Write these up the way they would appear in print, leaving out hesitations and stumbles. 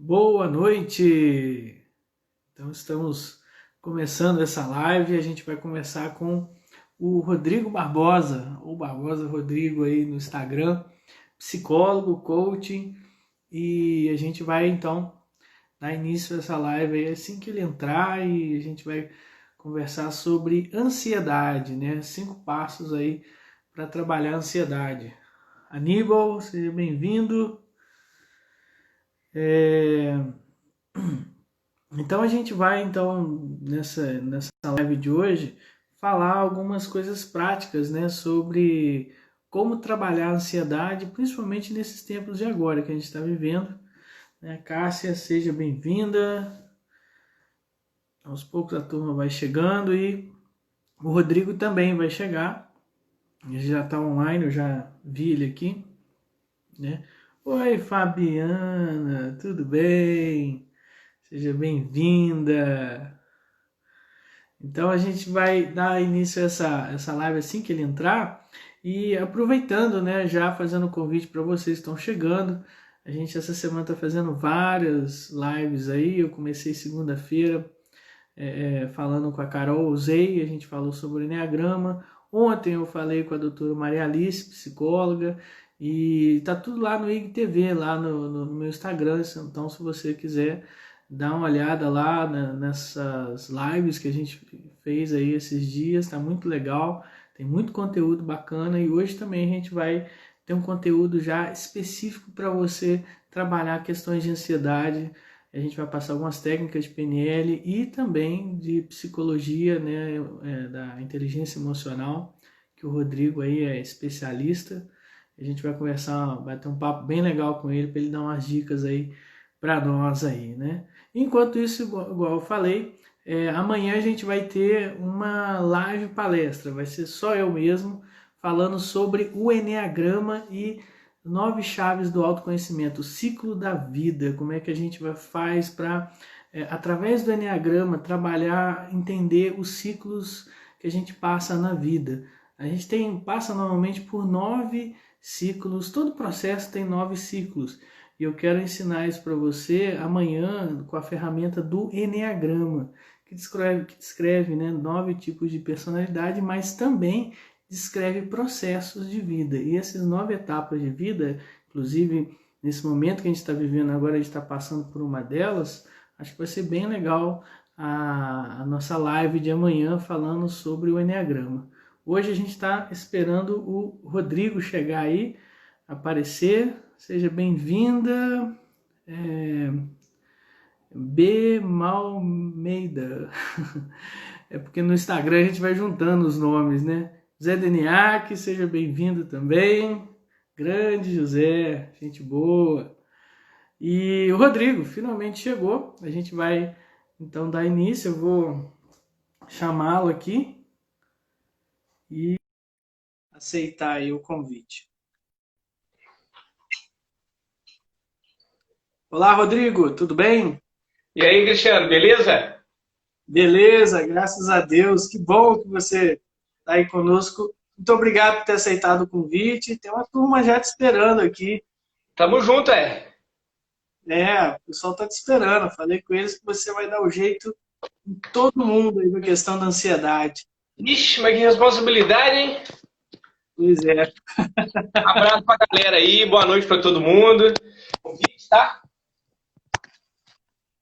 Boa noite! Então estamos começando essa live. A gente vai começar com o Rodrigo Barbosa, ou Barbosa Rodrigo aí no Instagram, psicólogo, coaching, e a gente vai então dar início a essa live aí assim que ele entrar e a gente vai conversar sobre ansiedade, né? 5 passos aí para trabalhar a ansiedade. Aníbal, seja bem-vindo. Então a gente vai então nessa live de hoje falar algumas coisas práticas, né, sobre como trabalhar a ansiedade, principalmente nesses tempos de agora que a gente está vivendo. Né? Cássia, seja bem-vinda. Aos poucos a turma vai chegando e o Rodrigo também vai chegar. Ele já está online, eu já vi ele aqui, né? Oi, Fabiana, tudo bem? Seja bem-vinda. Então a gente vai dar início a essa live assim que ele entrar e aproveitando, né, já fazendo o convite para vocês que estão chegando. A gente essa semana está fazendo várias lives aí. Eu comecei segunda-feira falando com a Carol Zei, a gente falou sobre o Enneagrama. Ontem eu falei com a doutora Maria Alice, psicóloga, e tá tudo lá no IGTV, lá no meu Instagram. Então, se você quiser dar uma olhada lá nessas lives que a gente fez aí esses dias, tá muito legal, tem muito conteúdo bacana e hoje também a gente vai ter um conteúdo já específico para você trabalhar questões de ansiedade. A gente vai passar algumas técnicas de PNL e também de psicologia, né, da inteligência emocional, que o Rodrigo aí é especialista. A gente vai conversar, vai ter um papo bem legal com ele para ele dar umas dicas aí para nós aí, né? Enquanto isso, igual eu falei, amanhã a gente vai ter uma live palestra, vai ser só eu mesmo falando sobre o Enneagrama e 9 chaves do autoconhecimento, o ciclo da vida, como é que a gente faz para, através do Enneagrama, trabalhar, entender os ciclos que a gente passa na vida. A gente passa normalmente por 9 ciclos, todo processo tem 9 ciclos. E eu quero ensinar isso para você amanhã com a ferramenta do Enneagrama, que descreve, né, 9 tipos de personalidade, mas também descreve processos de vida. E essas 9 etapas de vida, inclusive nesse momento que a gente está vivendo agora, a gente está passando por uma delas, acho que vai ser bem legal a nossa live de amanhã falando sobre o Enneagrama. Hoje a gente está esperando o Rodrigo chegar aí, aparecer. Seja bem-vinda, B. Malmeida. É porque no Instagram a gente vai juntando os nomes, né? Zé Deniac, seja bem-vindo também. Grande José, gente boa. E o Rodrigo finalmente chegou. A gente vai então dar início. Eu vou chamá-lo aqui e aceitar aí o convite. Olá, Rodrigo, tudo bem? E aí, Cristiano, beleza? Beleza, graças a Deus. Que bom que você está aí conosco. Muito obrigado por ter aceitado o convite. Tem uma turma já te esperando aqui. Tamo junto, é. O pessoal está te esperando. Falei com eles que você vai dar o jeito em todo mundo aí na questão da ansiedade. Ixi, mas que responsabilidade, hein? Pois é. Abraço pra galera aí, boa noite pra todo mundo. Convite, tá?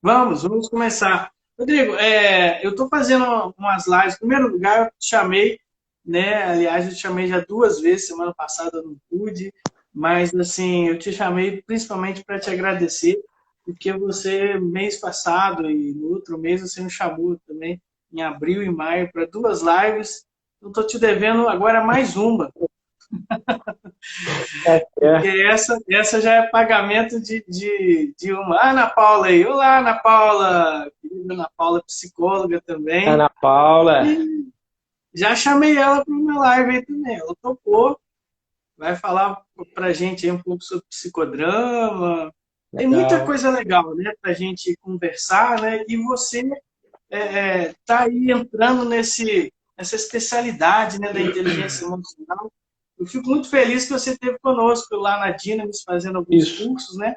Vamos começar. Rodrigo, eu estou fazendo umas lives. Em primeiro lugar, eu te chamei, né? Aliás, eu te chamei já 2 vezes, semana passada eu não pude, mas assim, eu te chamei principalmente para te agradecer, porque você, mês passado e no outro mês, você me chamou também, em abril e maio, para 2 lives. Eu estou te devendo agora mais uma. Porque É. essa já é pagamento de uma. Ah, Ana Paula aí. Olá, Ana Paula. Querida Ana Paula, psicóloga também. Ana Paula. E já chamei ela para uma live aí também. Ela topou. Vai falar pra gente aí um pouco sobre psicodrama. Tem muita Legal. coisa legal, né, pra gente conversar, né? E você tá aí entrando nessa especialidade, né, da inteligência emocional. Eu fico muito feliz que você esteve conosco lá na Dynamis fazendo alguns Isso. cursos, né?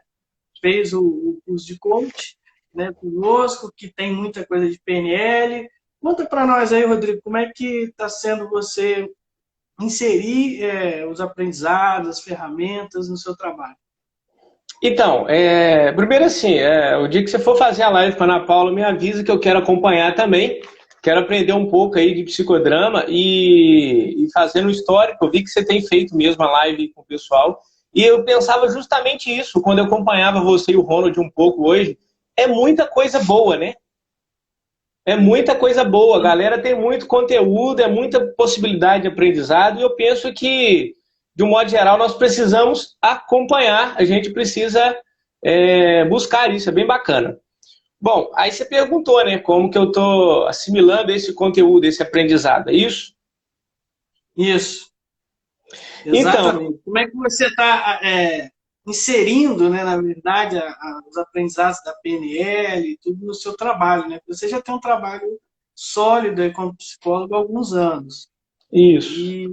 fez o curso de coach, né, conosco, que tem muita coisa de PNL. Conta para nós aí, Rodrigo, como é que está sendo você inserir os aprendizados, as ferramentas no seu trabalho? Então, primeiro assim, o dia que você for fazer a live com a Ana Paula, me avisa que eu quero acompanhar também. Quero aprender um pouco aí de psicodrama e fazer um histórico. Eu vi que você tem feito mesmo a live com o pessoal. E eu pensava justamente isso, quando eu acompanhava você e o Ronald um pouco hoje. É muita coisa boa, né? É muita coisa boa. A galera tem muito conteúdo, é muita possibilidade de aprendizado. E eu penso que, de um modo geral, nós precisamos acompanhar. A gente precisa buscar isso. É bem bacana. Bom, aí você perguntou, né? Como que eu estou assimilando esse conteúdo, esse aprendizado. É isso? Isso. Então, Exatamente. Como é que você está inserindo, né, na verdade, os aprendizados da PNL e tudo no seu trabalho, né? Você já tem um trabalho sólido aí como psicólogo há alguns anos. isso. E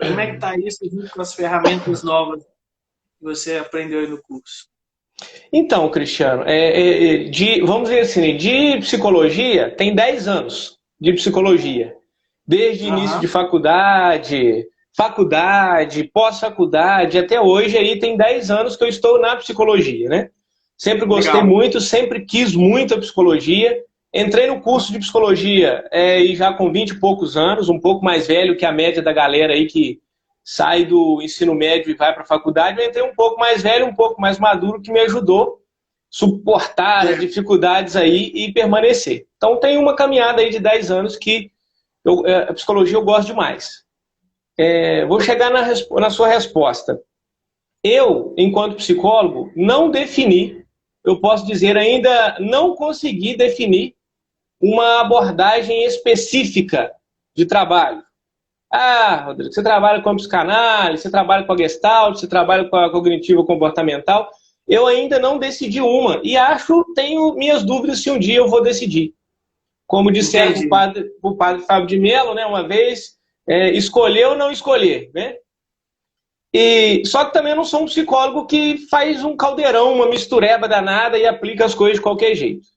como é que está isso junto com as ferramentas novas que você aprendeu aí no curso? Então, Cristiano, vamos dizer assim, de psicologia, tem 10 anos de psicologia. Desde início de faculdade, pós-faculdade, até hoje aí tem 10 anos que eu estou na psicologia, né? Sempre gostei Legal. muito, sempre quis muito a psicologia. Entrei no curso de psicologia e já com 20 e poucos anos, um pouco mais velho que a média da galera aí que sai do ensino médio e vai para a faculdade. Eu entrei um pouco mais velho, um pouco mais maduro, que me ajudou a suportar as dificuldades aí e permanecer. Então tem uma caminhada aí de 10 anos que a psicologia eu gosto demais. Vou chegar na sua resposta. Eu, enquanto psicólogo, não defini, eu posso dizer ainda, não consegui definir uma abordagem específica de trabalho. Ah, Rodrigo, você trabalha com a psicanálise, você trabalha com a Gestalt, você trabalha com a cognitiva comportamental. Eu ainda não decidi uma e tenho minhas dúvidas se um dia eu vou decidir. Como disseram o padre Fábio de Mello, né, uma vez, escolher ou não escolher, né? Só que também eu não sou um psicólogo que faz um caldeirão, uma mistureba danada e aplica as coisas de qualquer jeito.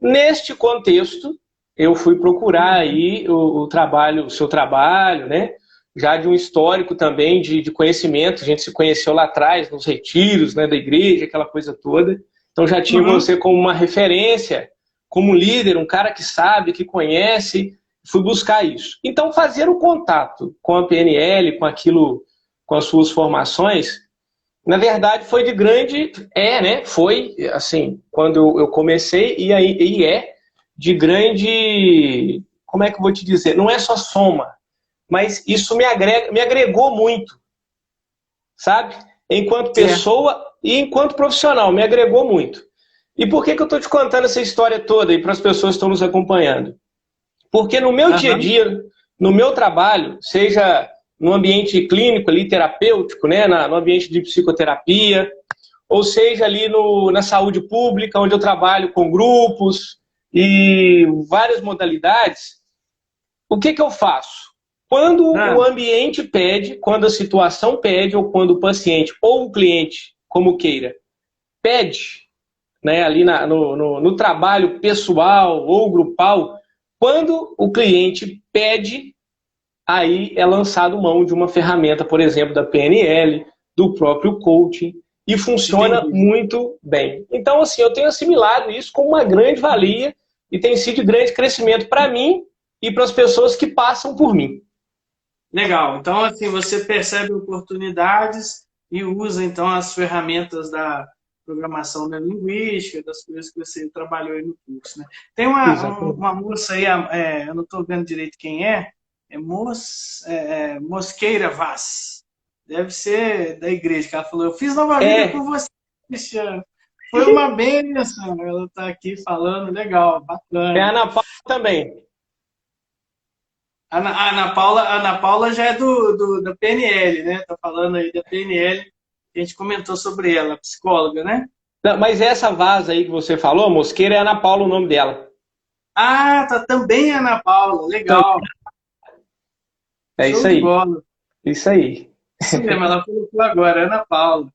Neste contexto, eu fui procurar aí o seu trabalho, né? Já de um histórico também de conhecimento. A gente se conheceu lá atrás, nos retiros, né, da igreja, aquela coisa toda. Então já tinha você como uma referência, como líder, um cara que sabe, que conhece. Fui buscar isso. Então fazer o contato com a PNL, com as suas formações, na verdade foi de grande, né? Foi assim, quando eu comecei e é de grande, como é que eu vou te dizer? Não é só soma, mas isso me agregou muito, sabe? Enquanto pessoa e enquanto profissional, me agregou muito. E por que eu estou te contando essa história toda aí para as pessoas que estão nos acompanhando? Porque no meu dia a dia, no meu trabalho, seja no ambiente clínico, ali, terapêutico, né, no ambiente de psicoterapia, ou seja ali na saúde pública, onde eu trabalho com grupos e várias modalidades, o que eu faço? Quando o ambiente pede, quando a situação pede, ou quando o paciente ou o cliente, como queira, pede, né, ali no trabalho pessoal ou grupal, quando o cliente pede, aí é lançado mão de uma ferramenta, por exemplo, da PNL, do próprio coaching, e funciona muito bem. Então, assim, eu tenho assimilado isso como uma grande valia e tem sido de grande crescimento para mim e para as pessoas que passam por mim. Legal. Então, assim, você percebe oportunidades e usa, então, as ferramentas da programação neurolinguística, das coisas que você trabalhou aí no curso, né? Tem uma moça aí, eu não estou vendo direito quem Mosqueira Vaz. Deve ser da igreja, que ela falou, eu fiz Nova Vida com você, Cristiano. Foi uma bênção, ela está aqui falando, legal, bacana. É a Ana Paula também. A Ana Paula já é da PNL, né? Tá falando aí da PNL, a gente comentou sobre ela, psicóloga, né? Não, mas essa vaza aí que você falou, Mosqueira, é Ana Paula o nome dela. Ah, tá também a Ana Paula, legal. É isso aí. Isso aí. Isso mesmo, ela colocou agora, Ana Paula.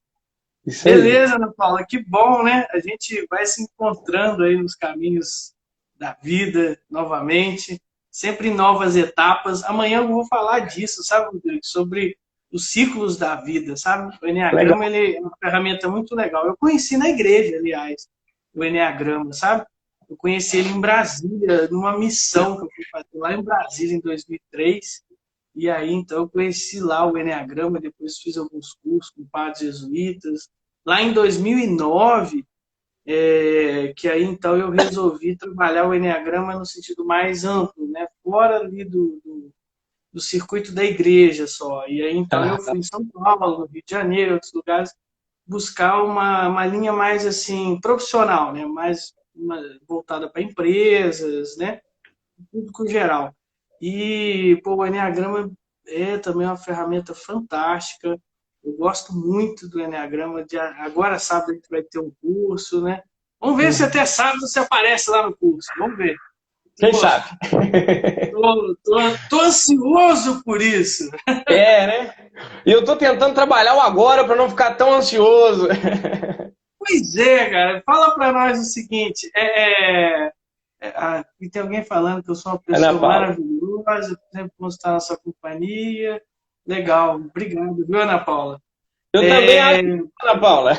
Isso aí. Beleza, Ana Paula, que bom, né? A gente vai se encontrando aí nos caminhos da vida novamente, sempre em novas etapas. Amanhã eu vou falar disso, sabe, Rodrigo? Sobre os ciclos da vida, sabe? O Legal. Enneagrama ele é uma ferramenta muito legal. Eu conheci na igreja, aliás, o Enneagrama, sabe? Eu conheci ele em Brasília, numa missão que eu fui fazer lá em Brasília em 2003. E aí, então, eu conheci lá o Enneagrama, depois fiz alguns cursos com padres jesuítas. Lá em 2009, que aí, então, eu resolvi trabalhar o Enneagrama no sentido mais amplo, né? Fora ali do circuito da igreja só. E aí, então, eu Ah, fui em São Paulo, no Rio de Janeiro, outros lugares, buscar uma linha mais, assim, profissional, né? Voltada para empresas, né? Público geral. E, pô, o Enneagrama é também uma ferramenta fantástica. Eu gosto muito do Enneagrama. Agora, sábado, a gente vai ter um curso, né? Vamos ver se uhum. até sábado você aparece lá no curso. Vamos ver. Quem Pô, sabe? tô ansioso por isso. É, né? E eu tô tentando trabalhar o agora para não ficar tão ansioso. Pois é, cara. Fala para nós o seguinte. E tem alguém falando que eu sou uma Ana pessoa Paula. maravilhosa, sempre vou estar na sua companhia. Legal, obrigado, viu, Ana Paula? Eu também acho, É, Ana Paula.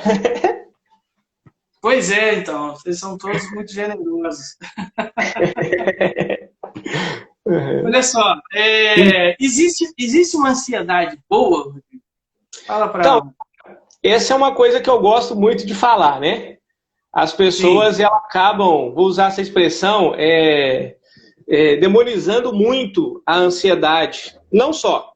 Pois é, então, vocês são todos muito generosos. Uhum. Olha só, existe uma ansiedade boa, Rodrigo? Fala para Então, nós. essa é uma coisa que eu gosto muito de falar, né? As Sim, pessoas elas acabam, vou usar essa expressão, demonizando muito a ansiedade. Não só,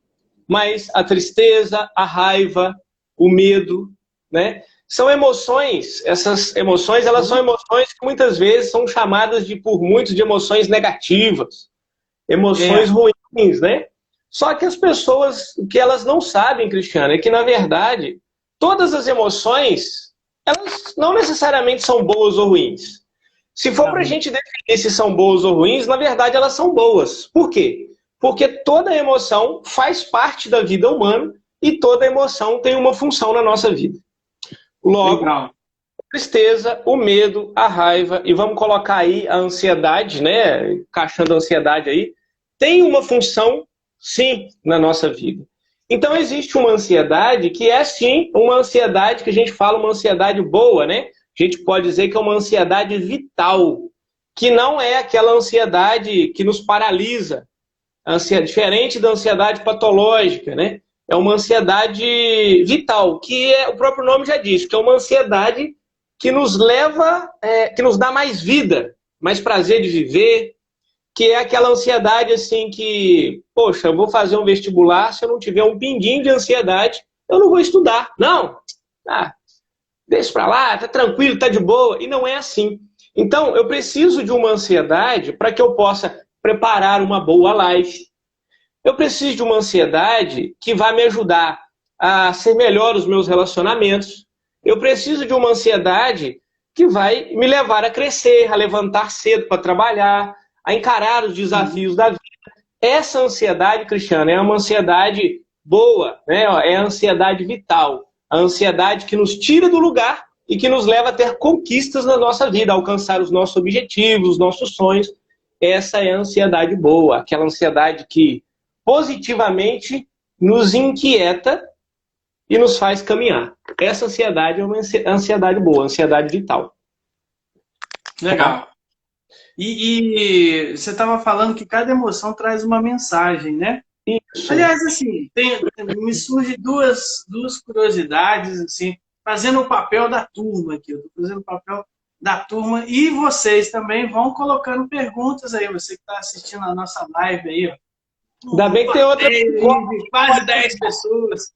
mas a tristeza, a raiva, o medo, né? São emoções, essas emoções, elas são emoções que muitas vezes são chamadas por muitos de emoções negativas, emoções é, ruins, né? Só que as pessoas, o que elas não sabem, Cristiano, é que, na verdade, todas as emoções, elas não necessariamente são boas ou ruins. Se for tá para a bom. gente definir se são boas ou ruins, na verdade elas são boas. Por quê? Porque toda emoção faz parte da vida humana e toda emoção tem uma função na nossa vida. Logo, Legal. a tristeza, o medo, a raiva, e vamos colocar aí a ansiedade, né? Encaixando a ansiedade aí, tem uma função, sim, na nossa vida. Então, existe uma ansiedade que é, sim, uma ansiedade que a gente fala, uma ansiedade boa, né? A gente pode dizer que é uma ansiedade vital, que não é aquela ansiedade que nos paralisa, diferente da ansiedade patológica, né? É uma ansiedade vital, que o próprio nome já diz, que é uma ansiedade que nos leva, que nos dá mais vida, mais prazer de viver, que é aquela ansiedade assim que, poxa, eu vou fazer um vestibular, se eu não tiver um pinguinho de ansiedade, eu não vou estudar. Não, ah, deixa pra lá, tá tranquilo, tá de boa. E não é assim. Então, eu preciso de uma ansiedade para que eu possa preparar uma boa live. Eu preciso de uma ansiedade que vai me ajudar a ser melhor os meus relacionamentos. Eu preciso de uma ansiedade que vai me levar a crescer, a levantar cedo para trabalhar, a encarar os desafios da vida. Essa ansiedade, Cristiano, é uma ansiedade boa, né? É a ansiedade vital. A ansiedade que nos tira do lugar e que nos leva a ter conquistas na nossa vida, a alcançar os nossos objetivos, os nossos sonhos. Essa é a ansiedade boa, aquela ansiedade que positivamente nos inquieta e nos faz caminhar. Essa ansiedade é uma ansiedade boa, ansiedade vital. Tá? Legal. E você estava falando que cada emoção traz uma mensagem, né? Isso. Aliás, assim, me surge duas curiosidades, assim, fazendo o papel da turma aqui. Eu estou fazendo o papel da turma e vocês também vão colocando perguntas aí, você que está assistindo a nossa live aí, ó. Ainda Um bem que tem outra plateia aí de quase 10 pessoas.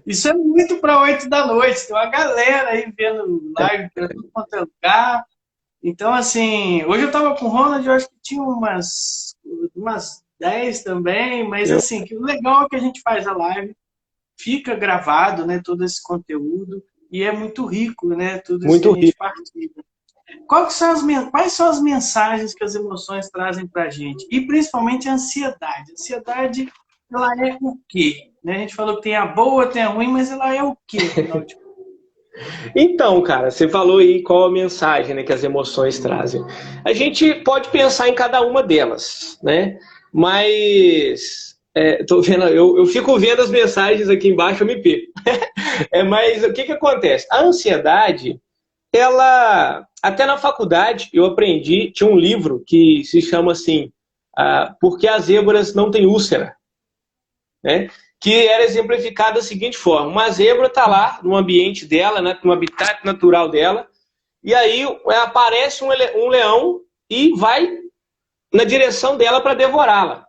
Isso é muito para 8 da noite. Tem uma galera aí vendo live para tudo quanto é lugar. Então, assim, hoje eu estava com o Ronald, eu acho que tinha umas 10 também, mas eu, assim, que o legal é que a gente faz a live, fica gravado, né, todo esse conteúdo, e é muito rico, né, tudo isso que a muito gente rico. partilha. Quais são as mensagens que as emoções trazem para a gente? E principalmente a ansiedade. A ansiedade, ela é o quê? né? A gente falou que tem a boa, tem a ruim, mas ela é o quê, afinal de contas? Então, cara, você falou aí qual a mensagem, né, que as emoções trazem. A gente pode pensar em cada uma delas, né? Mas tô vendo, eu fico vendo as mensagens aqui embaixo, eu me perco. Mas o que que acontece? A ansiedade, ela, até na faculdade eu aprendi, tinha um livro que se chama assim, Por que as zebras não têm úlcera, né? Que era exemplificado da seguinte forma: uma zebra está lá no ambiente dela, né, no habitat natural dela, e aí aparece um leão e vai na direção dela para devorá-la.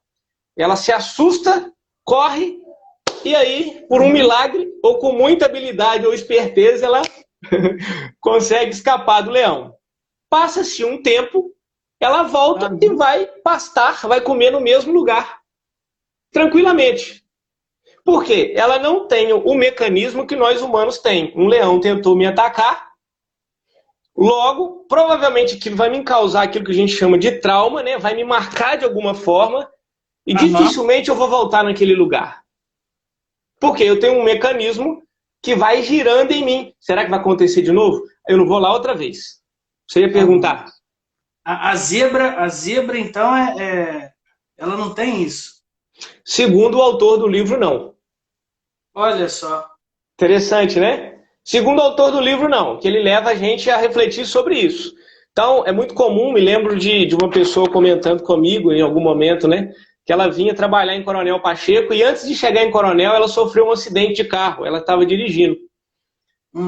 Ela se assusta, corre, e aí, por um milagre, ou com muita habilidade ou esperteza, ela consegue escapar do leão. Passa-se um tempo, ela volta e vai pastar, vai comer no mesmo lugar, tranquilamente. Por quê? Ela não tem o mecanismo que nós humanos temos. Um leão tentou me atacar, logo, provavelmente aquilo vai me causar aquilo que a gente chama de trauma, né? Vai me marcar de alguma forma e dificilmente eu vou voltar naquele lugar. Porque eu tenho um mecanismo que vai girando em mim. Será que vai acontecer de novo? Eu não vou lá outra vez. Você ia perguntar. A zebra então, ela não tem isso. Segundo o autor do livro, não. Olha só. Interessante, né? Segundo o autor do livro, não. Que ele leva a gente a refletir sobre isso. Então, é muito comum, me lembro de uma pessoa comentando comigo em algum momento, né? Que ela vinha trabalhar em Coronel Pacheco e antes de chegar em Coronel, ela sofreu um acidente de carro. Ela estava dirigindo.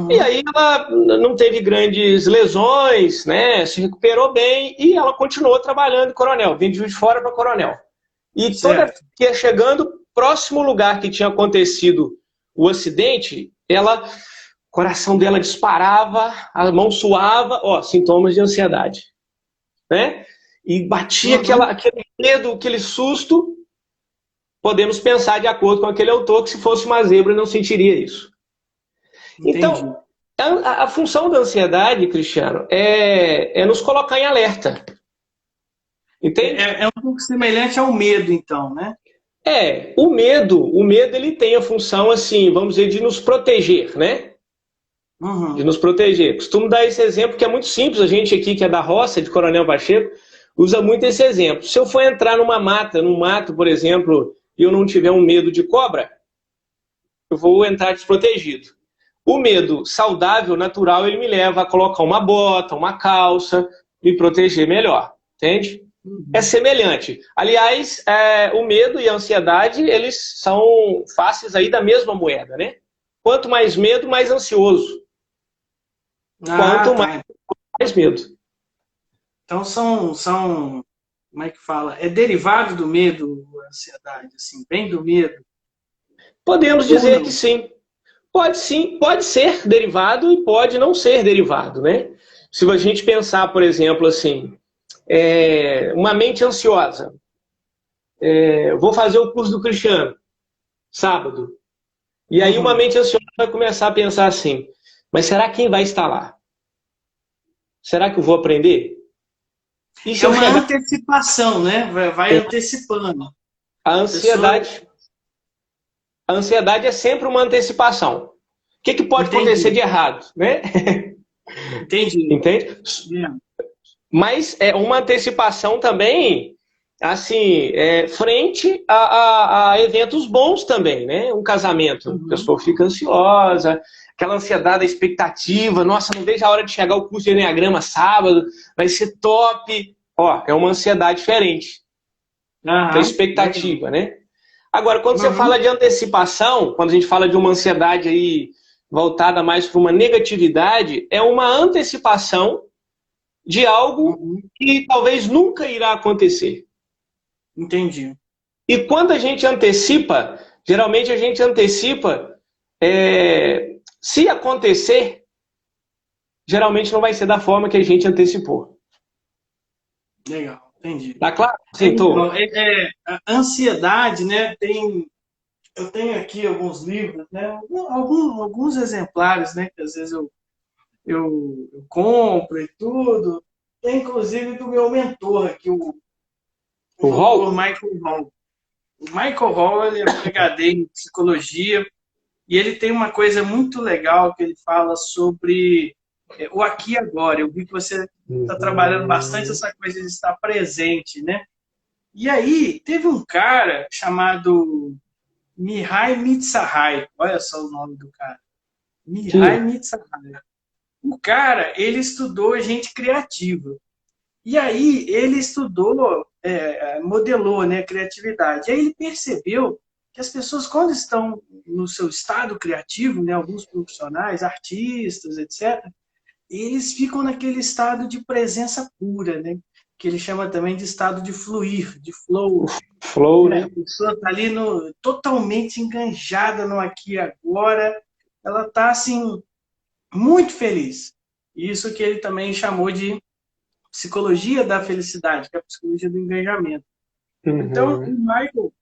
E aí ela não teve grandes lesões, né? Se recuperou bem e ela continuou trabalhando em Coronel. Vim de Juiz de Fora para Coronel. E toda vez que ia chegando, próximo lugar que tinha acontecido o acidente, o coração dela disparava, a mão suava, sintomas de ansiedade, né? E batia aquele medo, aquele susto. Podemos pensar, de acordo com aquele autor, que se fosse uma zebra não sentiria isso. Entendi. Então, a função da ansiedade, Cristiano, é nos colocar em alerta. Entende? É um pouco semelhante ao medo, então, né? O medo ele tem a função, assim, vamos dizer, de nos proteger, né? De nos proteger. Costumo dar esse exemplo que é muito simples. A gente aqui, que é da roça, de Coronel Pacheco, usa muito esse exemplo. Se eu for entrar num mato, por exemplo, e eu não tiver um medo de cobra, eu vou entrar desprotegido. O medo saudável, natural, ele me leva a colocar uma bota, uma calça, me proteger melhor. Entende? É semelhante. Aliás, o medo e a ansiedade, eles são faces aí da mesma moeda, né? Quanto mais medo, mais ansioso. Quanto mais medo. Então são, como é que fala? É derivado do medo, a ansiedade, assim, vem do medo. Podemos dizer que sim. Pode ser derivado e pode não ser derivado, né? Se a gente pensar, por exemplo, assim, uma mente ansiosa. Vou fazer o curso do Cristiano, sábado. E aí uma mente ansiosa vai começar a pensar assim, mas será quem vai estar lá? Será que eu vou aprender? É uma antecipação, né? Vai antecipando. A ansiedade é sempre uma antecipação. O que pode acontecer de errado, né? Entendi. Entende? Mas é uma antecipação também, assim, frente a eventos bons também, né? Um casamento, a pessoa fica ansiosa, aquela ansiedade, a expectativa, nossa, não vejo a hora de chegar o curso de Enneagrama sábado, vai ser top. É uma ansiedade diferente da expectativa, né? Agora, quando você fala de antecipação, quando a gente fala de uma ansiedade aí voltada mais para uma negatividade, é uma antecipação de algo que talvez nunca irá acontecer. Entendi. E quando a gente antecipa, geralmente a gente antecipa, se acontecer, geralmente não vai ser da forma que a gente antecipou. Legal, entendi. Tá claro? Sim, tô. A ansiedade, né, eu tenho aqui alguns livros, né, alguns exemplares, né, que às vezes eu compro e tudo. Tem inclusive do meu mentor aqui, o Hall? Michael Hall. O Michael Hall, ele é PhD em psicologia e ele tem uma coisa muito legal que ele fala sobre o aqui e agora. Eu vi que você está trabalhando bastante essa coisa de estar presente, né? E aí, teve um cara chamado Mihai Mitsahai. Olha só o nome do cara. Mihai Mitsahai. O cara, ele estudou gente criativa. E aí, ele estudou, modelou, né, criatividade. E aí ele percebeu que as pessoas, quando estão no seu estado criativo, né, alguns profissionais, artistas, etc., eles ficam naquele estado de presença pura, né? Que ele chama também de estado de fluir, de flow. Flow, né? A pessoa está ali totalmente enganjada no aqui e agora, ela está assim, muito feliz. Isso que ele também chamou de psicologia da felicidade, que é a psicologia do engajamento. Então, o Michael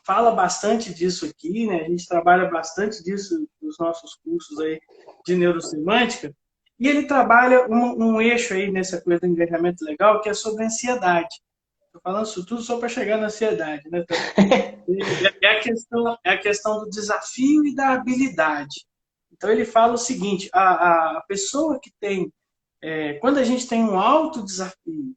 fala bastante disso aqui, né? A gente trabalha bastante disso nos nossos cursos aí de neurosemântica, e ele trabalha um eixo aí nessa coisa do engajamento legal, que é sobre ansiedade. Estou falando isso tudo só para chegar na ansiedade, né? É a questão do desafio e da habilidade. Então ele fala o seguinte, a pessoa que tem, quando a gente tem um alto desafio,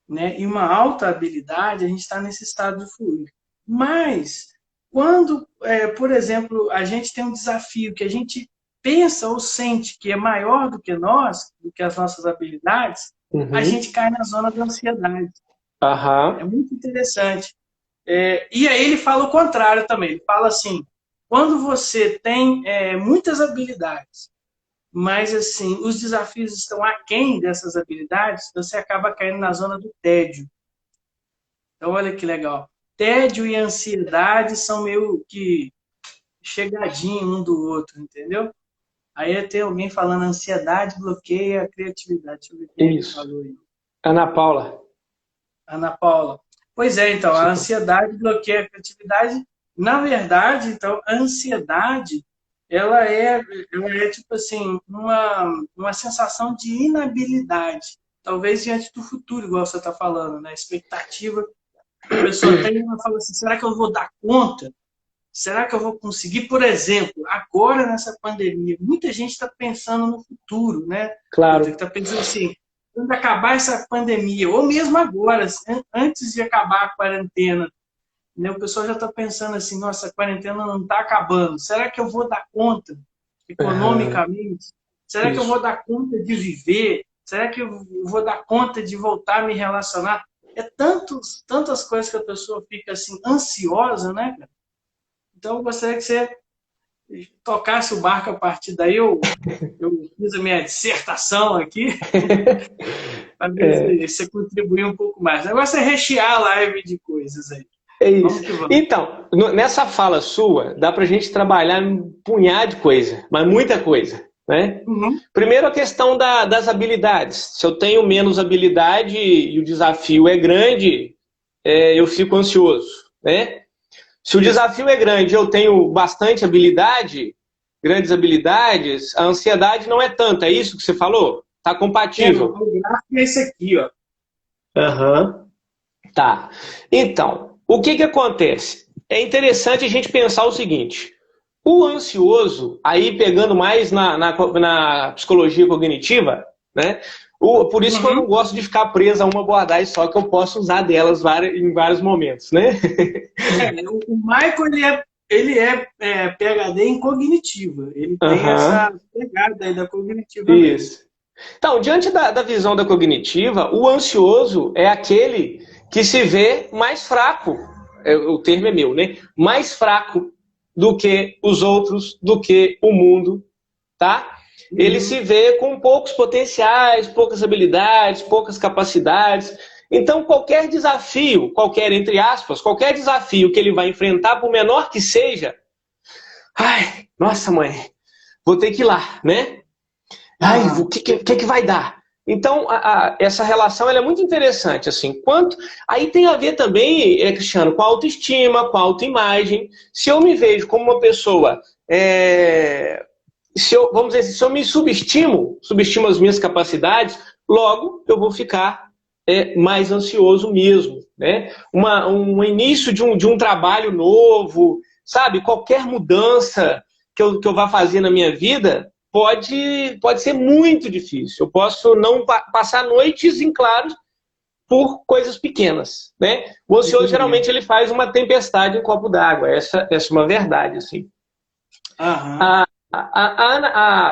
né, e uma alta habilidade, a gente está nesse estado de fluir. Mas, quando, por exemplo, a gente tem um desafio que a gente pensa ou sente que é maior do que nós, do que as nossas habilidades, a gente cai na zona da ansiedade. É muito interessante. E aí ele fala o contrário também. Ele fala assim, quando você tem muitas habilidades, mas assim, os desafios estão aquém dessas habilidades, você acaba caindo na zona do tédio. Então, olha que legal. Tédio e ansiedade são meio que chegadinhos um do outro, entendeu? Aí tem alguém falando ansiedade bloqueia a criatividade. Deixa eu ver quem Isso. falou aí. Ana Paula. Ana Paula. Pois é, então, a ansiedade bloqueia a criatividade. Na verdade, então, a ansiedade, ela é tipo assim, uma sensação de inabilidade. Talvez diante do futuro, igual você está falando, né? Expectativa. A pessoa tem uma fala assim, será que eu vou dar conta? Será que eu vou conseguir? Por exemplo, agora nessa pandemia, muita gente está pensando no futuro, né? Claro. Está pensando assim, quando acabar essa pandemia, ou mesmo agora, antes de acabar a quarentena, né, o pessoal já está pensando assim, nossa, a quarentena não está acabando. Será que eu vou dar conta economicamente? Será que eu vou dar conta de viver? Será que eu vou dar conta de voltar a me relacionar? Tantas coisas que a pessoa fica assim, ansiosa, né, cara? Então, eu gostaria que você tocasse o barco a partir daí. Eu fiz a minha dissertação aqui para ver se você contribuir um pouco mais. O negócio é rechear a live de coisas aí. É isso. Então, nessa fala sua, dá para a gente trabalhar um punhado de coisa, mas muita coisa. Né? Primeiro, a questão das habilidades. Se eu tenho menos habilidade e o desafio é grande, eu fico ansioso. Né? Se o desafio é grande e eu tenho bastante habilidade, grandes habilidades, a ansiedade não é tanta. É isso que você falou? Está compatível. O gráfico é esse aqui, ó. Tá. Então, o que acontece? É interessante a gente pensar o seguinte. O ansioso, aí pegando mais na psicologia cognitiva, né? Por isso que eu não gosto de ficar preso a uma abordagem só, que eu posso usar delas em vários momentos, né? O Michael, ele é PhD em cognitiva. Ele tem essa pegada aí da cognitiva. Isso. Então, diante da visão da cognitiva, o ansioso é aquele que se vê mais fraco, o termo é meu, né? Mais fraco do que os outros, do que o mundo, tá? Ele se vê com poucos potenciais, poucas habilidades, poucas capacidades. Então, qualquer desafio, entre aspas, qualquer desafio que ele vai enfrentar, por menor que seja, ai, nossa mãe, vou ter que ir lá, né? Ai, o que vai dar? Então, essa relação ela é muito interessante. Assim, aí tem a ver também, Cristiano, com a autoestima, com a autoimagem. Se eu me vejo como uma pessoa... vamos dizer assim, se eu me subestimo as minhas capacidades, logo eu vou ficar mais ansioso mesmo. né? Um início de um trabalho novo, sabe? Qualquer mudança que eu vá fazer na minha vida pode ser muito difícil. Eu posso não passar noites em claro por coisas pequenas, né? O ansioso, geralmente, ele faz uma tempestade em copo d'água. Essa é uma verdade, assim. Aham.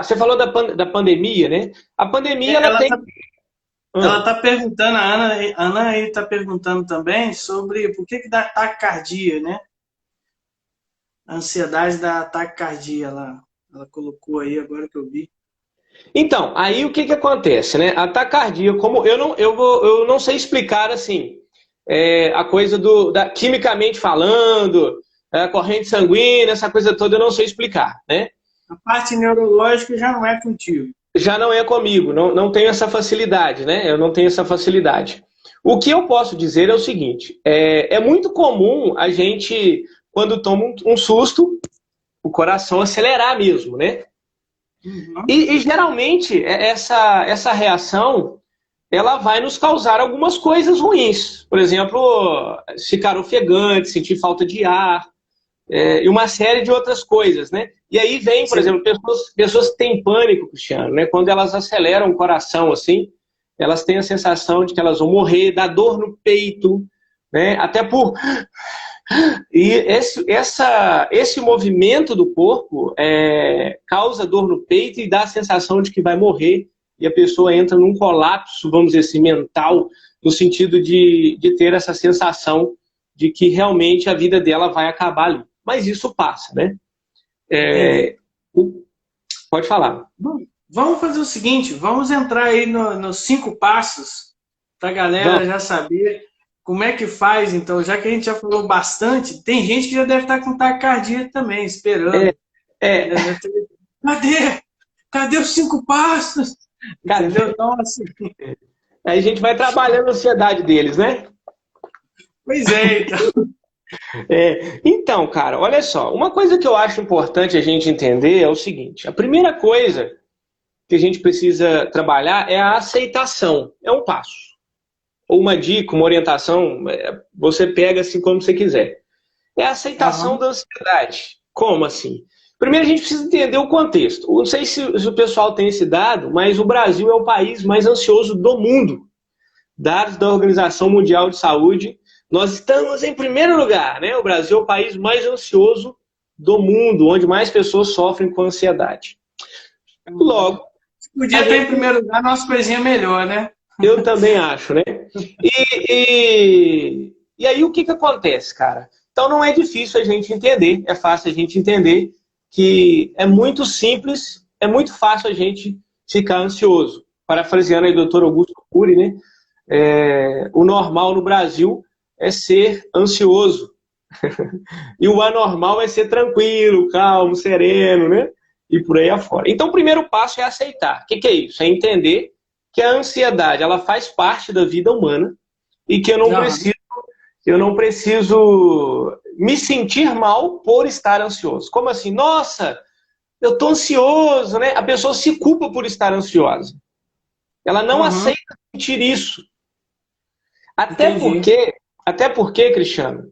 Você falou da pandemia, né? A pandemia, ela tem... Ela está perguntando, a Ana aí está perguntando também sobre por que dá taquicardia, né? A ansiedade da taquicardia, ela colocou aí agora que eu vi. Então, aí o que acontece, né? A taquicardia, como eu não sei explicar assim, a coisa quimicamente falando, a corrente sanguínea, essa coisa toda eu não sei explicar, né? A parte neurológica já não é contigo. Já não é comigo, não tenho essa facilidade, né? Eu não tenho essa facilidade. O que eu posso dizer é o seguinte, é muito comum a gente, quando toma um susto, o coração acelerar mesmo, né? Uhum. E geralmente essa reação ela vai nos causar algumas coisas ruins. Por exemplo, ficar ofegante, sentir falta de ar, e uma série de outras coisas, né? E aí vem, por exemplo, pessoas que têm pânico, Cristiano, né? Quando elas aceleram o coração, assim, elas têm a sensação de que elas vão morrer, dá dor no peito, né? Até por... E esse movimento do corpo causa dor no peito e dá a sensação de que vai morrer, e a pessoa entra num colapso, vamos dizer assim, mental, no sentido de ter essa sensação de que realmente a vida dela vai acabar ali. Mas isso passa, né? Pode falar. Vamos fazer o seguinte, vamos entrar aí nos 5 passos para a galera já saber como é que faz, então, já que a gente já falou bastante, tem gente que já deve estar com taquicardia também, esperando. Cadê os 5 passos? Entendeu? Então, assim... Aí a gente vai trabalhando a ansiedade deles, né? Pois é, então. Então, cara, olha só. Uma coisa que eu acho importante a gente entender é o seguinte. A primeira coisa que a gente precisa trabalhar é a aceitação. É um passo. Ou uma dica, uma orientação, você pega assim como você quiser. É a aceitação da ansiedade. Como assim? Primeiro a gente precisa entender o contexto. Não sei se o pessoal tem esse dado, mas o Brasil é o país mais ansioso do mundo. Dados da Organização Mundial de Saúde, nós estamos em primeiro lugar, né? O Brasil é o país mais ansioso do mundo, onde mais pessoas sofrem com ansiedade. Logo... Se podia estar em primeiro lugar, nossa coisinha melhor, né? Eu também acho, né? E aí o que acontece, cara? Então não é difícil a gente entender, é fácil a gente entender que é muito simples, é muito fácil a gente ficar ansioso. Parafraseando aí o Dr. Augusto Cury, né? O normal no Brasil é ser ansioso. E o anormal é ser tranquilo, calmo, sereno, né? E por aí afora. Então o primeiro passo é aceitar. O que é isso? É entender que a ansiedade ela faz parte da vida humana e que eu não preciso me sentir mal por estar ansioso. Como assim? Nossa, eu estou ansioso, né? A pessoa se culpa por estar ansiosa. Ela não aceita sentir isso. Até porque, Cristiano,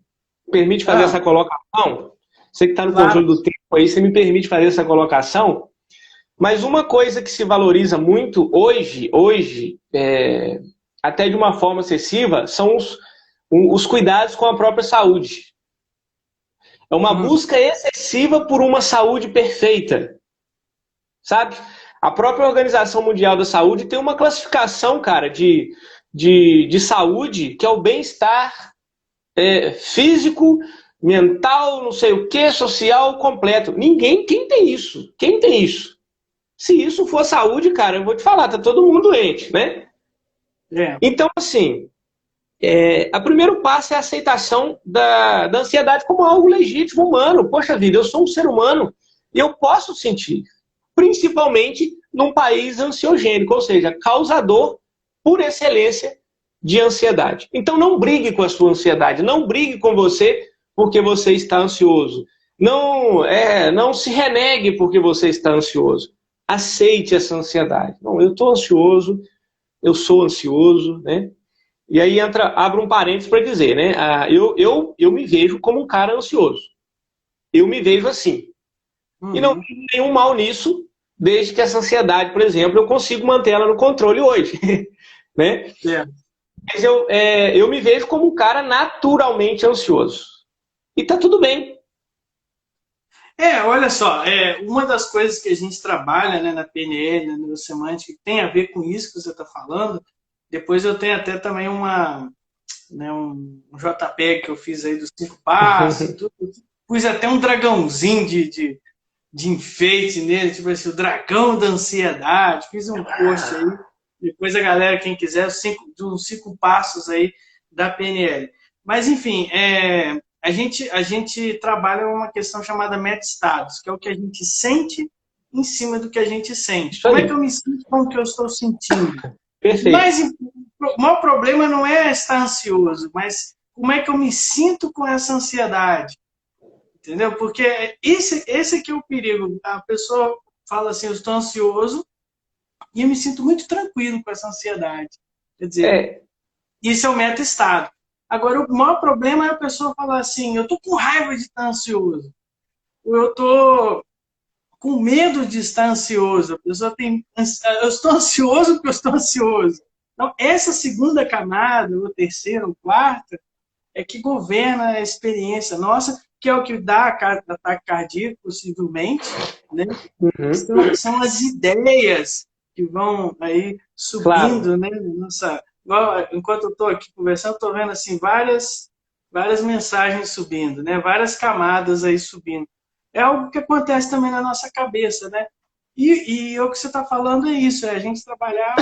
permite fazer essa colocação? Você que está no controle do tempo aí, você me permite fazer essa colocação? Mas uma coisa que se valoriza muito hoje até de uma forma excessiva, são os cuidados com a própria saúde. É uma busca excessiva por uma saúde perfeita. Sabe? A própria Organização Mundial da Saúde tem uma classificação, cara, de saúde, que é o bem-estar físico, mental, não sei o que, social, completo. Quem tem isso? Quem tem isso? Se isso for saúde, cara, eu vou te falar, tá todo mundo doente, né? Então, assim, o primeiro passo é a aceitação da ansiedade como algo legítimo, humano. Poxa vida, eu sou um ser humano e eu posso sentir, principalmente num país ansiogênico, ou seja, causador por excelência de ansiedade. Então não brigue com a sua ansiedade, não brigue com você porque você está ansioso. Não se renegue porque você está ansioso. Aceite essa ansiedade. Não, eu estou ansioso, eu sou ansioso, né? E aí abre um parênteses para dizer, né? Eu me vejo como um cara ansioso. Eu me vejo assim. E não Uhum. tem nenhum mal nisso, desde que essa ansiedade, por exemplo, eu consigo manter ela no controle hoje. Né? Certo. Mas eu me vejo como um cara naturalmente ansioso. E tá tudo bem. Olha só, uma das coisas que a gente trabalha, né, na PNL, na neurosemântica, que tem a ver com isso que você está falando. Depois eu tenho até também um JPEG que eu fiz aí dos 5 passos, tudo. Pus até um dragãozinho de enfeite nele, tipo assim, o dragão da ansiedade. Fiz um post aí. Depois a galera, quem quiser, uns 5 passos aí da PNL. Mas, enfim, a gente trabalha uma questão chamada meta-status, que é o que a gente sente em cima do que a gente sente. Isso Como é que aí. eu me sinto com o que eu estou sentindo? Perfeito. Mas o maior problema não é estar ansioso, mas como é que eu me sinto com essa ansiedade? Entendeu? Porque esse aqui é o perigo. A pessoa fala assim, eu estou ansioso e eu me sinto muito tranquilo com essa ansiedade. Quer dizer, É, isso é o meta-estado. Agora, o maior problema é a pessoa falar assim, eu estou com raiva de estar ansioso. Ou eu estou com medo de estar ansioso. A pessoa tem, eu estou ansioso porque eu estou ansioso. Então, essa segunda camada, ou terceira, ou quarta, é que governa a experiência nossa, que é o que dá ataque cardíaco, possivelmente, né? uhum, São as ideias que vão aí claro. subindo, né? Nossa, enquanto eu estou aqui conversando, estou vendo assim várias mensagens subindo, né? Várias camadas aí subindo. É algo que acontece também na nossa cabeça, né? E o que você está falando é isso, é a gente trabalhar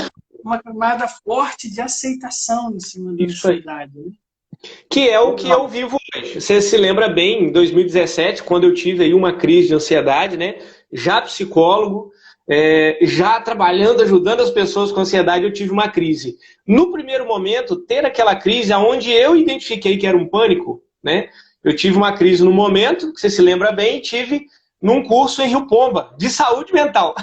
uma camada forte de aceitação em cima da Isso aí. ansiedade, né? Que é o que Legal. eu vivo hoje. Você se lembra bem, em 2017, quando eu tive aí uma crise de ansiedade, né? Já psicólogo, já trabalhando, ajudando as pessoas com ansiedade, eu tive uma crise. No primeiro momento, ter aquela crise onde eu identifiquei que era um pânico, né? Eu tive uma crise no momento, que você se lembra bem, tive num curso em Rio Pomba, de saúde mental.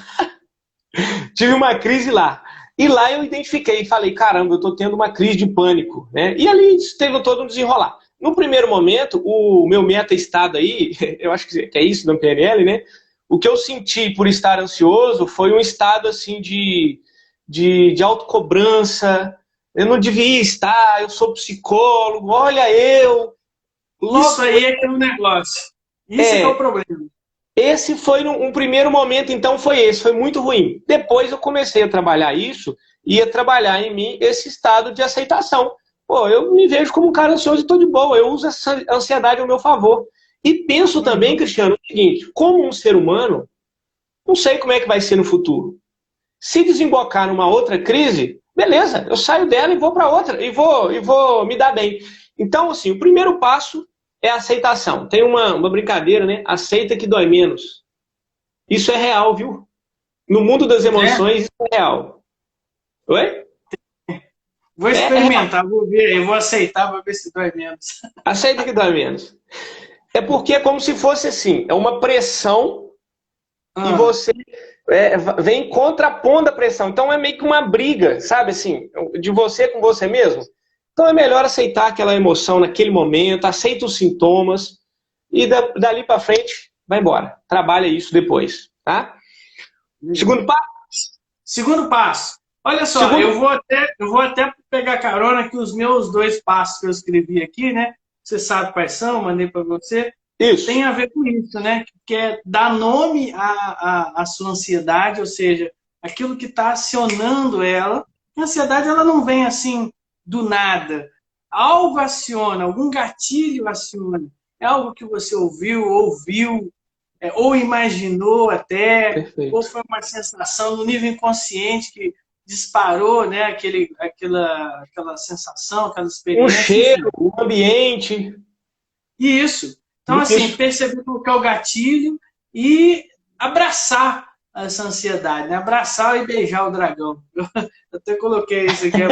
Tive uma crise lá. E lá eu identifiquei e falei, caramba, eu estou tendo uma crise de pânico, né? E ali teve todo um desenrolar. No primeiro momento, o meu meta-estado aí, eu acho que é isso no PNL, né? O que eu senti por estar ansioso foi um estado assim de autocobrança. Eu não devia estar, eu sou psicólogo, olha eu. Isso Logo aí é que é o negócio. Isso é que é o é, problema. esse foi um primeiro momento, então foi esse, foi muito ruim. Depois eu comecei a trabalhar isso e a trabalhar em mim esse estado de aceitação. Pô, eu me vejo como um cara ansioso e estou de boa, eu uso essa ansiedade ao meu favor. E penso também, Uhum. Cristiano, o seguinte, como um ser humano, não sei como é que vai ser no futuro. Se desembocar numa outra crise, beleza, eu saio dela e vou para outra, e vou me dar bem. Então, assim, o primeiro passo é a aceitação. Tem uma brincadeira, né? Aceita que dói menos. Isso é real, viu? No mundo das É, emoções, isso é real. Oi? vou É real. experimentar, vou ver, eu vou aceitar para ver se dói menos. Aceita que dói menos. É porque é como se fosse assim, é uma pressão e Ah, você vem contrapondo a pressão. Então é meio que uma briga, sabe assim, de você com você mesmo. Então é melhor aceitar aquela emoção naquele momento, aceita os sintomas e dali para frente vai embora. Trabalha isso depois, tá? legal. Segundo passo. Segundo passo. Olha só, Segundo. eu vou até pegar carona que os meus 2 passos que eu escrevi aqui, né? Você sabe quais são, mandei para você. Isso. Tem a ver com isso, né? Que é dar nome à sua ansiedade, ou seja, aquilo que está acionando ela. A ansiedade ela não vem assim do nada. Algo aciona, algum gatilho aciona. É algo que você ouviu, ou imaginou até, ou Perfeito. foi uma sensação no nível inconsciente que disparou, né? Aquela sensação, aquela Um experiência, cheiro, enfim. um ambiente. Isso. Então, assim, Isso. perceber qual que é o gatilho e abraçar essa ansiedade, né? Abraçar e beijar o dragão. Eu até coloquei isso aqui.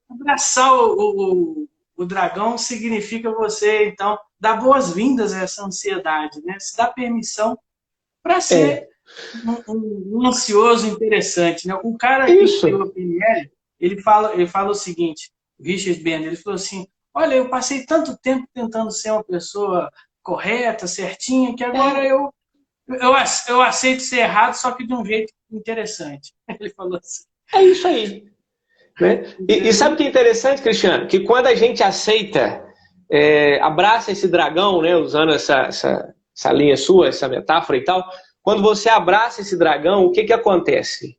Abraçar o dragão significa você, então, dar boas-vindas a essa ansiedade, né? Se dar permissão para ser É. um ansioso interessante, né? O cara que Isso. criou a PNL, ele fala o seguinte, Richard Bandler, ele falou assim, olha, eu passei tanto tempo tentando ser uma pessoa correta, certinha, que agora É, eu aceito ser errado, só que de um jeito interessante. Ele falou assim. é isso aí. Né? E sabe o Entendeu? que é interessante, Cristiano? Que quando a gente aceita, abraça esse dragão, né, usando essa linha sua, essa metáfora e tal, quando você abraça esse dragão, o que, que acontece?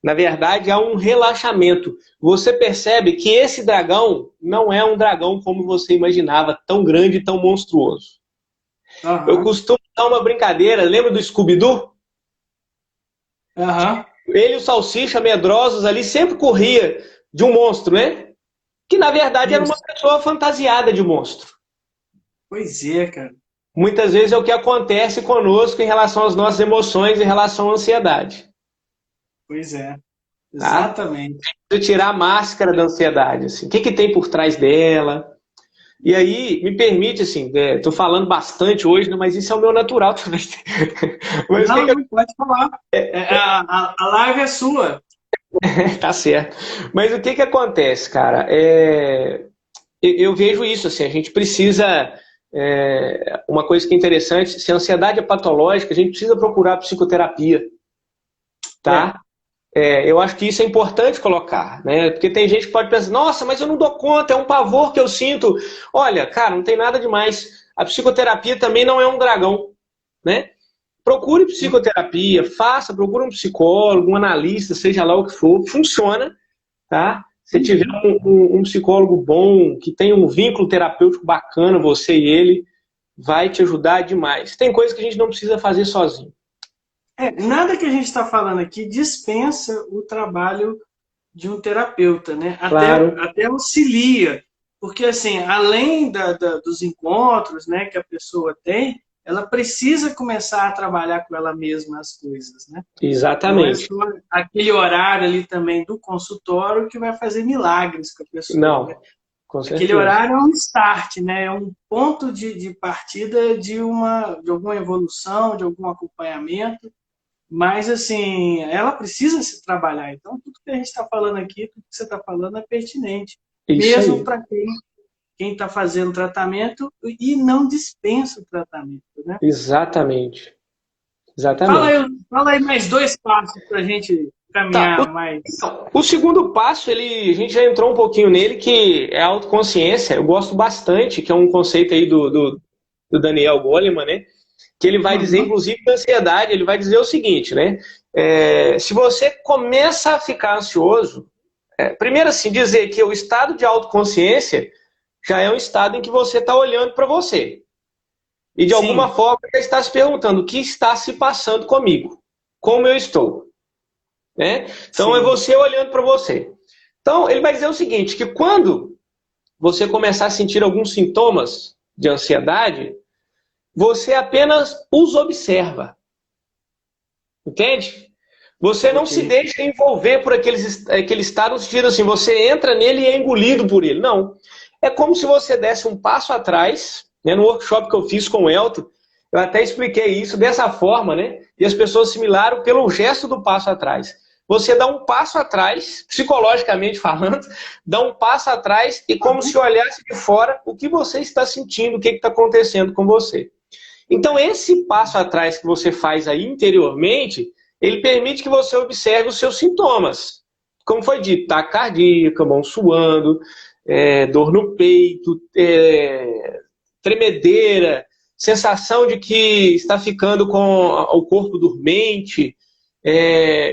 Na verdade, há um relaxamento. Você percebe que esse dragão não é um dragão como você imaginava, tão grande e tão monstruoso. Eu Aham, costumo dar uma brincadeira, lembra do Scooby-Doo? aham, Ele e o Salsicha, medrosos ali, sempre corria de um monstro, né? Que na verdade era uma isso. pessoa fantasiada de monstro. Pois é, cara. Muitas vezes é o que acontece conosco em relação às nossas emoções, em relação à ansiedade. Pois é. Tá? Exatamente. De tirar a máscara da ansiedade. Assim. O que, que tem por trás dela? E aí, me permite, assim, estou falando bastante hoje, né, mas isso é o meu natural também. Mas o que, Não, que não pode falar. A live é sua. tá certo. Mas o que, que acontece, cara? Eu vejo isso, assim, a gente precisa. Uma coisa que é interessante, se a ansiedade é patológica, a gente precisa procurar psicoterapia, É. tá? Eu acho que isso é importante colocar, né? Porque tem gente que pode pensar, nossa, mas eu não dou conta, é um pavor que eu sinto. Olha, cara, não tem nada demais. A psicoterapia também não é um dragão, né? Procure psicoterapia, procure um psicólogo, um analista, seja lá o que for, funciona, tá? Se tiver Uhum. um psicólogo bom, que tem um vínculo terapêutico bacana, você e ele, vai te ajudar demais. Tem coisas que a gente não precisa fazer sozinho. Nada que a gente está falando aqui dispensa o trabalho de um terapeuta, né? Claro, Até auxilia, porque assim, além dos encontros, né, que a pessoa tem, ela precisa começar a trabalhar com ela mesma as coisas, né? Não é exatamente. só aquele horário ali também do consultório que vai fazer milagres com a pessoa, né? Não, com Aquele certeza. horário é um start, né? É um ponto de partida de alguma evolução, de algum acompanhamento. Mas, assim, ela precisa se trabalhar. Então, tudo que a gente está falando aqui, tudo que você está falando é pertinente. Isso Mesmo aí. para quem está fazendo tratamento e não dispensa o tratamento, né? Exatamente. Fala Exatamente. aí, fala aí mais dois passos para a gente Tá. caminhar mais. Então, o segundo passo, a gente já entrou um pouquinho nele, que é a autoconsciência. Eu gosto bastante, que é um conceito aí do Daniel Goleman, né? Que ele vai dizer, Uhum. inclusive, da ansiedade, ele vai dizer o seguinte, né? Se você começa a ficar ansioso, primeiro assim, dizer que o estado de autoconsciência já é um estado em que você está olhando para você. E de alguma Sim, forma já está se perguntando o que está se passando comigo, como eu estou. Né? Então é sim. você olhando para você. Então ele vai dizer o seguinte, que quando você começar a sentir alguns sintomas de ansiedade, você apenas os observa. Entende? Você não Ok. se deixa envolver por aquele estado no sentido assim, você entra nele e é engolido por ele. Não. É como se você desse um passo atrás, né, no workshop que eu fiz com o Elton, eu até expliquei isso dessa forma, né? E as pessoas assimilaram pelo gesto do passo atrás. Você dá um passo atrás, psicologicamente falando, dá um passo atrás e como se olhasse de fora o que você está sentindo, o que está acontecendo com você. Então, esse passo atrás que você faz aí interiormente, ele permite que você observe os seus sintomas. Como foi dito, taquicardia, mão suando, dor no peito, tremedeira, sensação de que está ficando com o corpo dormente,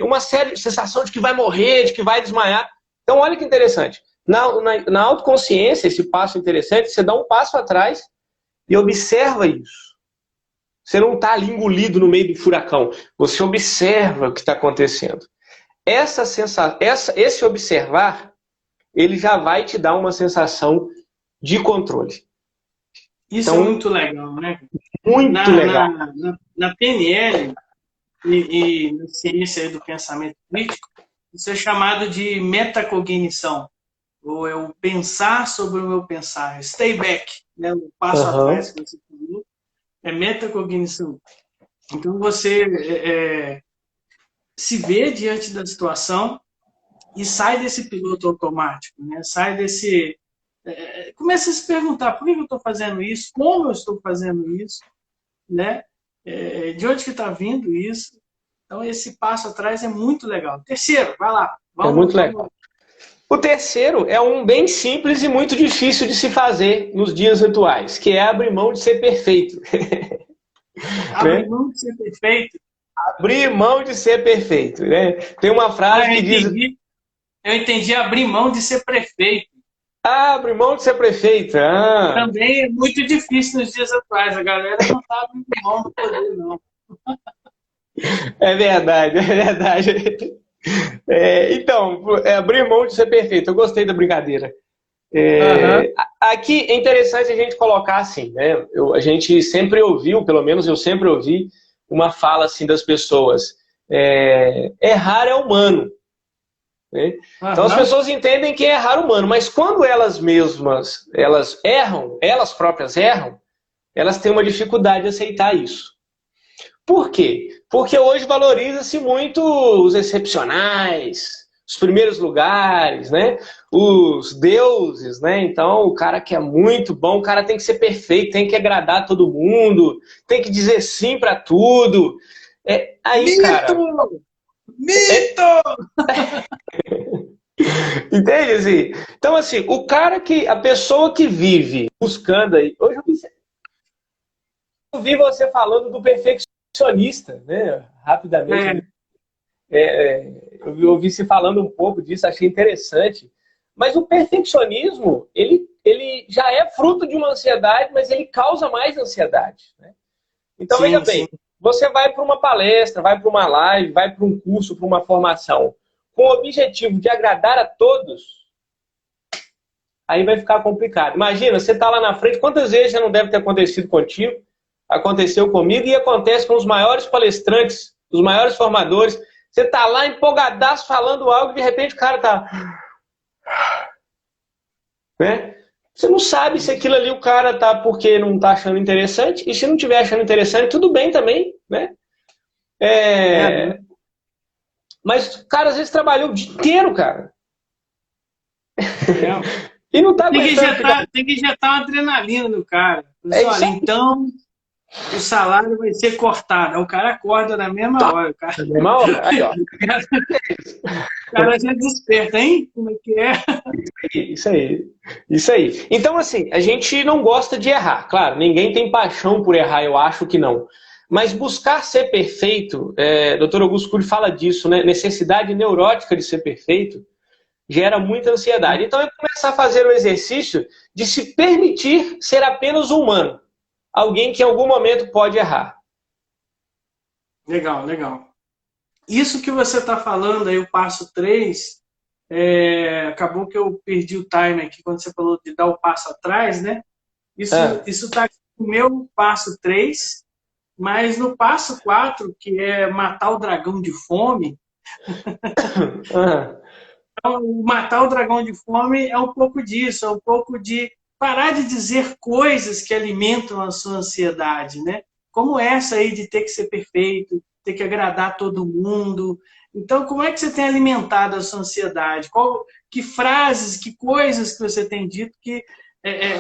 uma série de sensação de que vai morrer, de que vai desmaiar. Então, olha que interessante. Na autoconsciência, esse passo interessante, você dá um passo atrás e observa isso. Você não está ali engolido no meio do furacão. Você observa o que está acontecendo. Esse observar, ele já vai te dar uma sensação de controle. Isso é Então, muito legal, né? muito Na, legal. na, na PNL e na ciência do pensamento crítico, isso é chamado de metacognição, ou é o pensar sobre o meu pensar, stay back, né? O passo Uhum. atrás que você falou, é metacognição. Então você se vê diante da situação e sai desse piloto automático, né? Sai desse... começa a se perguntar por que eu estou fazendo isso, como eu estou fazendo isso, né? De onde que está vindo isso? Então, esse passo atrás é muito legal. Terceiro, vai lá. É muito legal. O terceiro é um bem simples e muito difícil de se fazer nos dias atuais, que é abrir mão de ser perfeito. Abrir mão de ser perfeito? Abrir mão de ser perfeito, né? Tem uma frase que diz... Eu entendi abrir mão de ser prefeito. Abrir mão de ser prefeito. Também é muito difícil nos dias atuais. A galera não está abrindo mão do poder, não. É verdade, é verdade. Então, abrir mão de ser perfeito. Eu gostei da brincadeira. Aqui é interessante a gente colocar assim, né? A gente sempre ouviu, pelo menos eu sempre ouvi, uma fala assim das pessoas. Errar é humano. Né? Então as pessoas entendem que é errar humano, mas quando elas mesmas erram, elas próprias erram, elas têm uma dificuldade de aceitar isso. Por quê? Porque hoje valoriza-se muito os excepcionais, os primeiros lugares, né? Os deuses, né? Então o cara que é muito bom, o cara tem que ser perfeito, tem que agradar todo mundo, tem que dizer sim para tudo. Aí, Mito! cara... Mito! Entende, assim? Então, assim, a pessoa que vive buscando aí... Hoje eu vi você falando do perfeccionista, né? Rapidamente. Eu ouvi você falando um pouco disso, achei interessante. Mas o perfeccionismo, ele já é fruto de uma ansiedade, mas ele causa mais ansiedade. Né? Então, veja bem, você vai para uma palestra, vai para uma live, vai para um curso, para uma formação, com o objetivo de agradar a todos, aí vai ficar complicado. Imagina, você está lá na frente, quantas vezes já não deve ter acontecido contigo, aconteceu comigo e acontece com os maiores palestrantes, os maiores formadores. Você está lá empolgadaço falando algo e de repente o cara está... Né? Você não sabe se aquilo ali o cara está porque não está achando interessante, e se não estiver achando interessante, tudo bem também, né? Mas o cara às vezes trabalhou o dia inteiro, cara. E não tá aguentando. Tem que injetar uma adrenalina no cara. Então, o salário vai ser cortado. O cara acorda na mesma hora. Na mesma hora. Aí, ó. O cara já desperta, hein? Como é que é? Isso aí. Então, assim, a gente não gosta de errar. Claro, ninguém tem paixão por errar, eu acho que não. Mas buscar ser perfeito, Dr. Augusto Cury fala disso, né? Necessidade neurótica de ser perfeito, gera muita ansiedade. Então é começar a fazer o exercício de se permitir ser apenas humano. Alguém que em algum momento pode errar. Legal, legal. Isso que você está falando aí, o passo 3, acabou que eu perdi o time aqui quando você falou de dar o passo atrás, né? Isso está no meu passo 3, mas no passo 4, que é matar o dragão de fome, então, matar o dragão de fome é um pouco disso, é um pouco de parar de dizer coisas que alimentam a sua ansiedade, né? Como essa aí de ter que ser perfeito, ter que agradar todo mundo. Então, como é que você tem alimentado a sua ansiedade? Que frases, que coisas que você tem dito que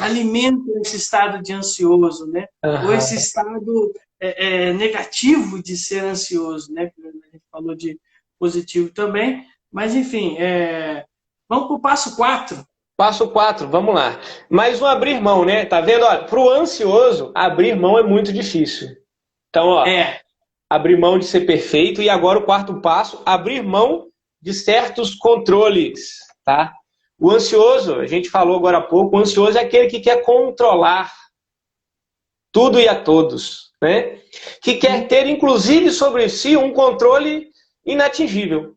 alimentam esse estado de ansioso, né? Ou esse estado negativo de ser ansioso, né? A gente falou de positivo também. Mas, enfim, vamos para o passo 4. Passo 4, vamos lá. Mais um abrir mão, né? Tá vendo? Para o ansioso, abrir mão é muito difícil. Então, ó, abrir mão de ser perfeito. E agora o quarto passo, abrir mão de certos controles, tá? O ansioso, a gente falou agora há pouco, o ansioso é aquele que quer controlar tudo e a todos, né? Que quer ter, inclusive, sobre si um controle inatingível.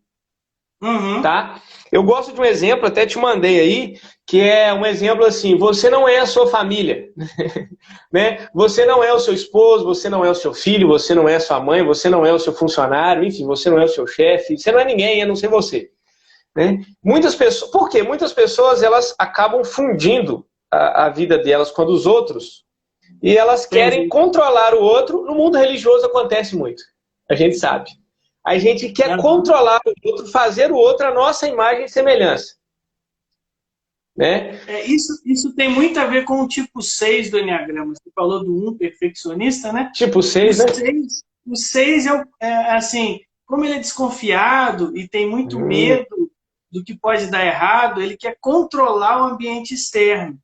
Tá? Eu gosto de um exemplo, até te mandei aí, que é um exemplo assim, você não é a sua família, né? Você não é o seu esposo, você não é o seu filho, você não é a sua mãe, você não é o seu funcionário, enfim, você não é o seu chefe, você não é ninguém, a não ser você. Né? Muitas pessoas, por quê? Muitas pessoas elas acabam fundindo a vida delas com a dos outros e elas querem controlar o outro. No mundo religioso acontece muito, a gente sabe. A gente quer controlar o outro, fazer o outro a nossa imagem e semelhança. Né? Isso tem muito a ver com o tipo 6 do Eneagrama. Você falou do 1 perfeccionista, né? Tipo 6, né? O 6 assim, como ele é desconfiado e tem muito medo do que pode dar errado, ele quer controlar o ambiente externo.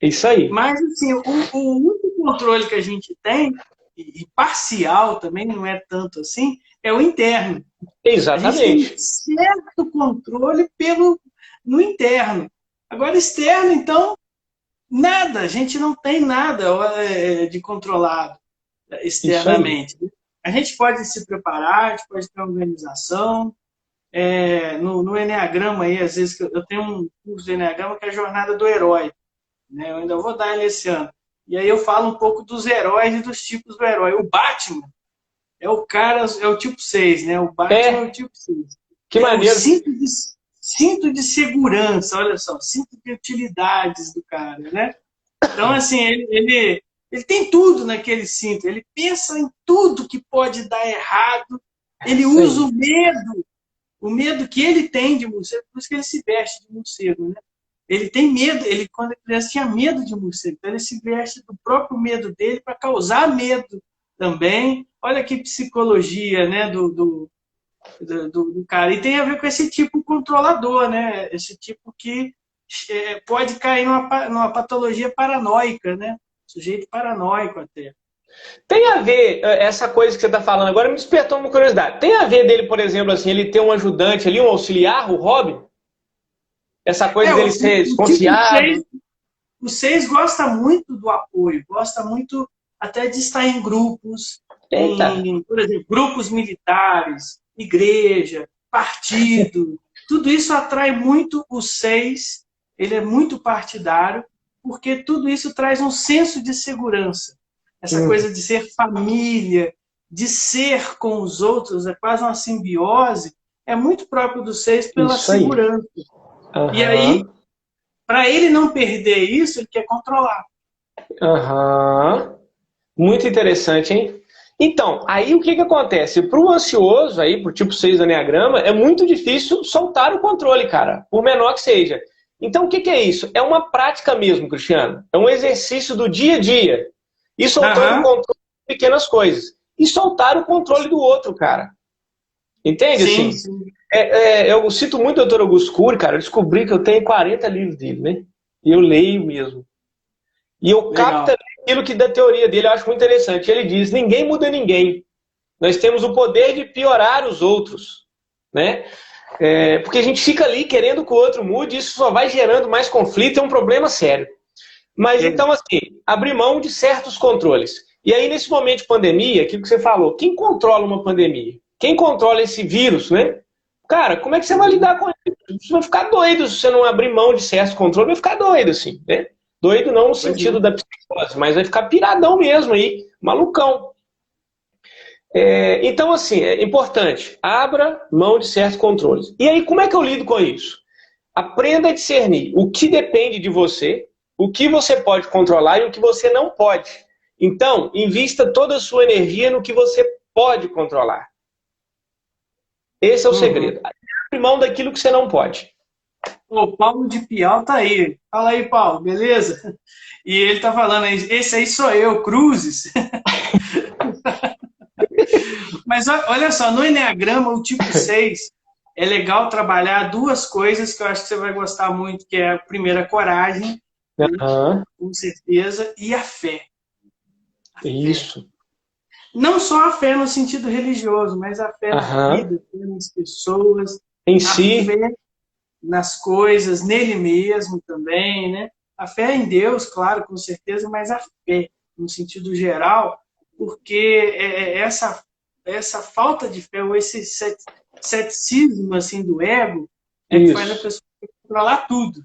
Isso aí. Mas, assim, o único controle que a gente tem, e parcial também, não é tanto assim, é o interno. Exatamente. A gente tem certo controle no interno. Agora, externo, então, nada. A gente não tem nada de controlado externamente. A gente pode se preparar, a gente pode ter organização. No Eneagrama, aí, às vezes, eu tenho um curso de Eneagrama que é a Jornada do Herói. Né? Eu ainda vou dar ele esse ano. E aí eu falo um pouco dos heróis e dos tipos do herói. O Batman é o cara, é o tipo 6, né? O Batman é o tipo 6. Que maneiro. O cinto de segurança, olha só, cinto de utilidades do cara, né? Então, assim, ele tem tudo naquele cinto. Ele pensa em tudo que pode dar errado. Ele usa o medo que ele tem de morcego, por isso que ele se veste de morcego, né? Ele tem medo, ele quando criança tinha medo de morcego, então ele se veste do próprio medo dele para causar medo também. Olha que psicologia, né, do cara. E tem a ver com esse tipo controlador, né? Esse tipo que pode cair numa patologia paranoica, né? Sujeito paranoico até. Tem a ver, essa coisa que você está falando agora me despertou uma curiosidade. Tem a ver dele, por exemplo, assim, ele ter um ajudante ali, um auxiliar, o Robin? Essa coisa dele ser desconfiado. O 6 gosta muito do apoio, gosta muito até de estar em grupos, por exemplo, grupos militares, igreja, partido. Tudo isso atrai muito o 6, ele é muito partidário, porque tudo isso traz um senso de segurança. Essa coisa de ser família, de ser com os outros, é quase uma simbiose, é muito próprio do 6 pela segurança. E aí, para ele não perder isso, ele quer controlar. Muito interessante, hein? Então, aí o que acontece? Para o ansioso, aí, para o tipo 6 do Eneagrama, é muito difícil soltar o controle, cara, por menor que seja. Então, o que é isso? É uma prática mesmo, Cristiano. É um exercício do dia a dia. E soltando o controle de pequenas coisas. E soltar o controle do outro, cara. Entende? Sim, assim? sim. Eu cito muito o Dr. Augusto Cury, cara. Eu descobri que eu tenho 40 livros dele, né? E eu leio mesmo. E eu capto aquilo que da teoria dele eu acho muito interessante. Ele diz, ninguém muda ninguém. Nós temos o poder de piorar os outros. Né? Porque a gente fica ali querendo que o outro mude, isso só vai gerando mais conflito, é um problema sério. Mas então, assim, abrir mão de certos controles. E aí, nesse momento de pandemia, aquilo que você falou, quem controla uma pandemia? Quem controla esse vírus, né? Cara, como é que você vai lidar com isso? Você vai ficar doido se você não abrir mão de certos controles, vai ficar doido, assim, né? Doido não no sentido da psicose, mas vai ficar piradão mesmo aí, malucão. Então, assim, é importante, abra mão de certos controles. E aí, como é que eu lido com isso? Aprenda a discernir o que depende de você, o que você pode controlar e o que você não pode. Então, invista toda a sua energia no que você pode controlar. Esse é o segredo. Abre mão daquilo que você não pode. O Paulo de Pial tá aí. Fala aí, Paulo, beleza? E ele tá falando aí, esse aí sou eu, Cruzes. Mas olha só, no Eneagrama, o tipo 6, é legal trabalhar duas coisas que eu acho que você vai gostar muito, que é a primeira, a coragem, com certeza, e a fé. Isso. Não só a fé no sentido religioso, mas a fé na vida, a fé nas pessoas, em si, fé nas coisas, nele mesmo também, né? A fé em Deus, claro, com certeza, mas a fé, no sentido geral, porque essa falta de fé, ou esse ceticismo assim, do ego, que faz a pessoa controlar tudo.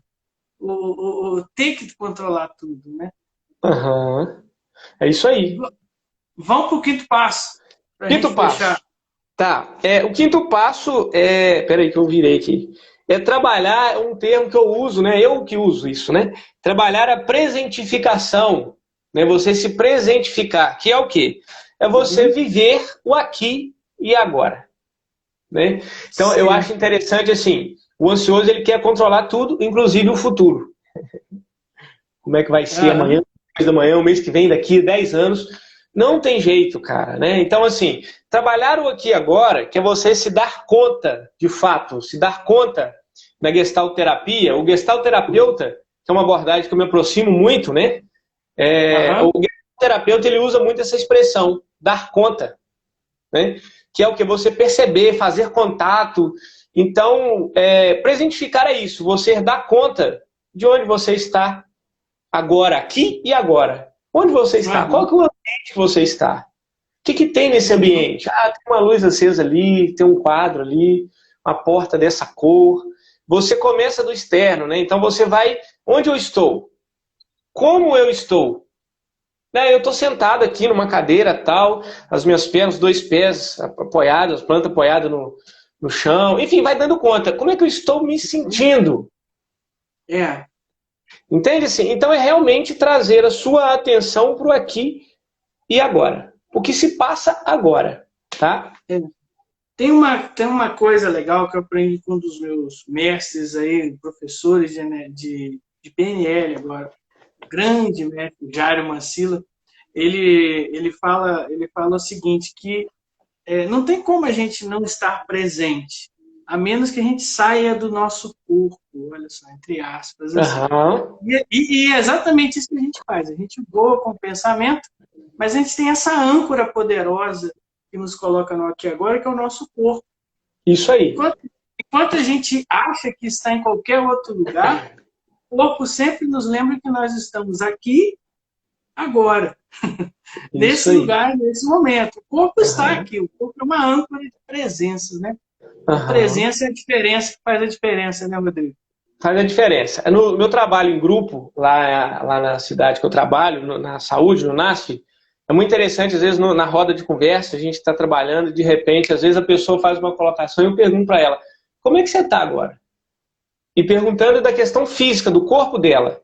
O ter que controlar tudo, né? É isso aí. Vamos para o quinto passo. Quinto passo. Fechar. Tá. O quinto passo é... Peraí que eu virei aqui. É trabalhar um termo que eu uso, né? Eu que uso isso, né? Trabalhar a presentificação. Né? Você se presentificar. Que é o quê? É você viver o aqui e agora. né? Então, eu Sim. acho interessante, assim, o ansioso ele quer controlar tudo, inclusive o futuro. Como é que vai ser Aham. amanhã, depois da manhã, o mês que vem, daqui a 10 anos. Não tem jeito, cara, né? Então, assim, trabalhar o aqui e agora, que é você se dar conta, de fato, se dar conta da Gestalt terapia. O Gestalt terapeuta, que é uma abordagem que eu me aproximo muito, né? O Aham. Gestalt terapeuta, ele usa muito essa expressão, dar conta, né? Que é o que você perceber, fazer contato. Então, presentificar é isso, você dar conta de onde você está agora, aqui e agora. Onde você está? Qual Aham. que é o ambiente que você está? O que, que tem nesse Uhum. ambiente? Ah, tem uma luz acesa ali, tem um quadro ali, uma porta dessa cor. Você começa do externo, né? Então você vai, onde eu estou? Como eu estou? Né, eu estou sentado aqui numa cadeira tal, as minhas pernas, dois pés apoiados, planta apoiada no chão, enfim, vai dando conta. Como é que eu estou me sentindo? É. Entende assim? Então é realmente trazer a sua atenção para o aqui e agora. O que se passa agora, tá? É. Tem uma coisa legal que eu aprendi com um dos meus mestres aí, professores de PNL agora, grande mestre, Jairo Mancilla. Ele fala o seguinte, que não tem como a gente não estar presente, a menos que a gente saia do nosso corpo, olha só, entre aspas, assim. Aham. E é exatamente isso que a gente faz. A gente voa com o pensamento, mas a gente tem essa âncora poderosa que nos coloca no aqui e agora, que é o nosso corpo. Isso aí. Enquanto, enquanto a gente acha que está em qualquer outro lugar, o corpo sempre nos lembra que nós estamos aqui, agora, Isso nesse aí. lugar, nesse momento. O corpo está Aham. aqui, o corpo é uma âncora de presenças, né? A Aham. presença é a diferença que faz a diferença, né, Rodrigo? Faz a diferença. No meu trabalho em grupo, lá na cidade que eu trabalho, na saúde, no NASF, é muito interessante, às vezes, na roda de conversa, a gente está trabalhando e, de repente, às vezes a pessoa faz uma colocação e eu pergunto para ela, como é que você está agora? E perguntando da questão física, do corpo dela.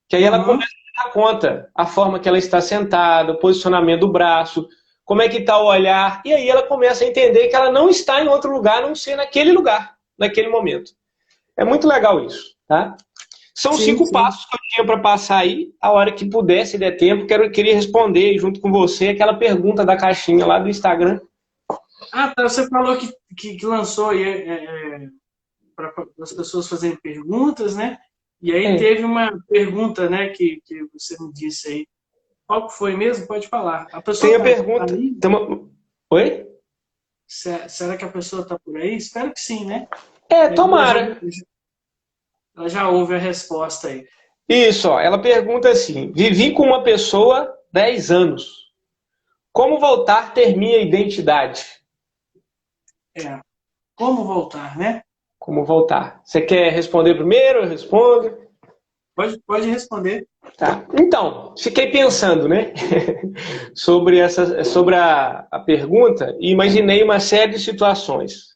Que aí ela Uhum, começa a dar conta, a forma que ela está sentada, o posicionamento do braço, como é que está o olhar, e aí ela começa a entender que ela não está em outro lugar, a não ser naquele lugar, naquele momento. É muito legal isso, tá? São sim, 5 sim. passos que eu tinha para passar aí, a hora que puder, se der tempo, queria responder junto com você aquela pergunta da caixinha lá do Instagram. Ah, tá, você falou que lançou aí para as pessoas fazerem perguntas, né? E aí É. teve uma pergunta, né, que você me disse aí. Qual que foi mesmo? Pode falar. A pessoa Tem a tá pergunta. aí? Oi? Será que a pessoa está por aí? Espero que sim, né? Tomara. Ela já ouve a resposta aí. Isso, ó, ela pergunta assim: vivi com uma pessoa 10 anos. Como voltar a ter minha identidade? É, como voltar, né? Como voltar? Você quer responder primeiro? Eu respondo. Pode responder. Tá. Então, fiquei pensando, né, sobre a pergunta e imaginei uma série de situações.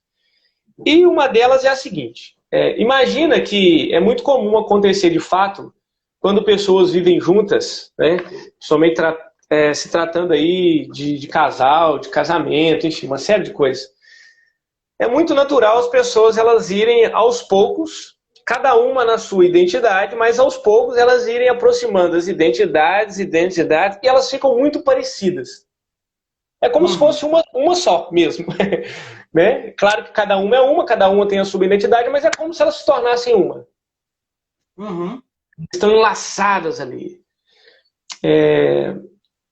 E uma delas é a seguinte: imagina que é muito comum acontecer de fato quando pessoas vivem juntas, né, somente se tratando aí de casal, de casamento, enfim, uma série de coisas. É muito natural as pessoas elas irem aos poucos, cada uma na sua identidade, mas aos poucos elas irem aproximando as identidades, e elas ficam muito parecidas. É como se Uhum, fosse uma só mesmo. Né? Claro que cada uma tem a sua identidade, mas é como se elas se tornassem uma. uhum, Estão enlaçadas ali.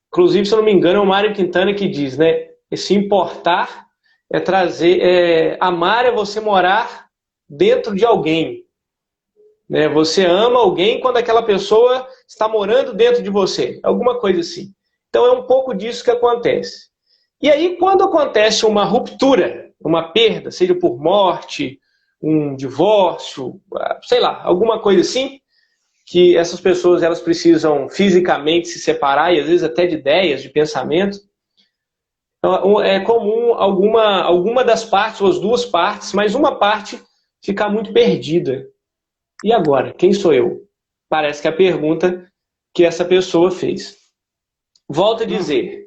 Inclusive, se eu não me engano, é o Mário Quintana que diz, né? Se importar é trazer. Amar é você morar dentro de alguém. Né? Você ama alguém quando aquela pessoa está morando dentro de você. Alguma coisa assim. Então é um pouco disso que acontece. E aí, quando acontece uma ruptura, uma perda, seja por morte, um divórcio, sei lá, alguma coisa assim, que essas pessoas elas precisam fisicamente se separar e às vezes até de ideias, de pensamento. Então, é comum alguma das partes, ou as duas partes, mas uma parte ficar muito perdida. E agora? Quem sou eu? Parece que é a pergunta que essa pessoa fez. Volto a uhum. dizer,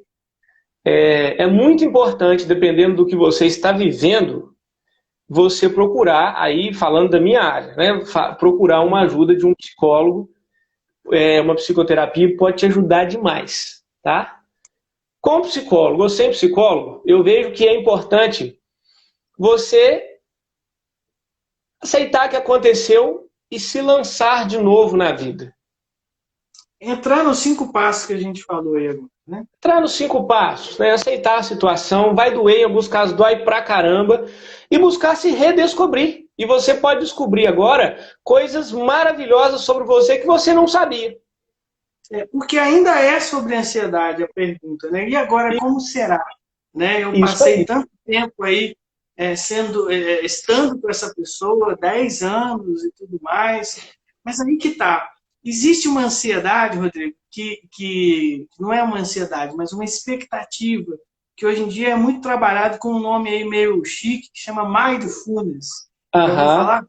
é muito importante, dependendo do que você está vivendo, você procurar, aí falando da minha área, né, procurar uma ajuda de um psicólogo, uma psicoterapia pode te ajudar demais, tá? Como psicólogo ou sem psicólogo, eu vejo que é importante você aceitar que aconteceu e se lançar de novo na vida. Entrar nos 5 passos que a gente falou aí agora, né? Entrar nos 5 passos, né? Aceitar a situação, vai doer, em alguns casos dói pra caramba, e buscar se redescobrir. E você pode descobrir agora coisas maravilhosas sobre você que você não sabia. Porque ainda é sobre ansiedade a pergunta, né? E agora, como será? Né? Eu Isso passei aí. tanto tempo aí estando com essa pessoa, 10 anos e tudo mais, mas aí que tá. Existe uma ansiedade, Rodrigo, que não é uma ansiedade, mas uma expectativa, que hoje em dia é muito trabalhado com um nome aí meio chique, que chama mindfulness. Já ouviu Aham, falar?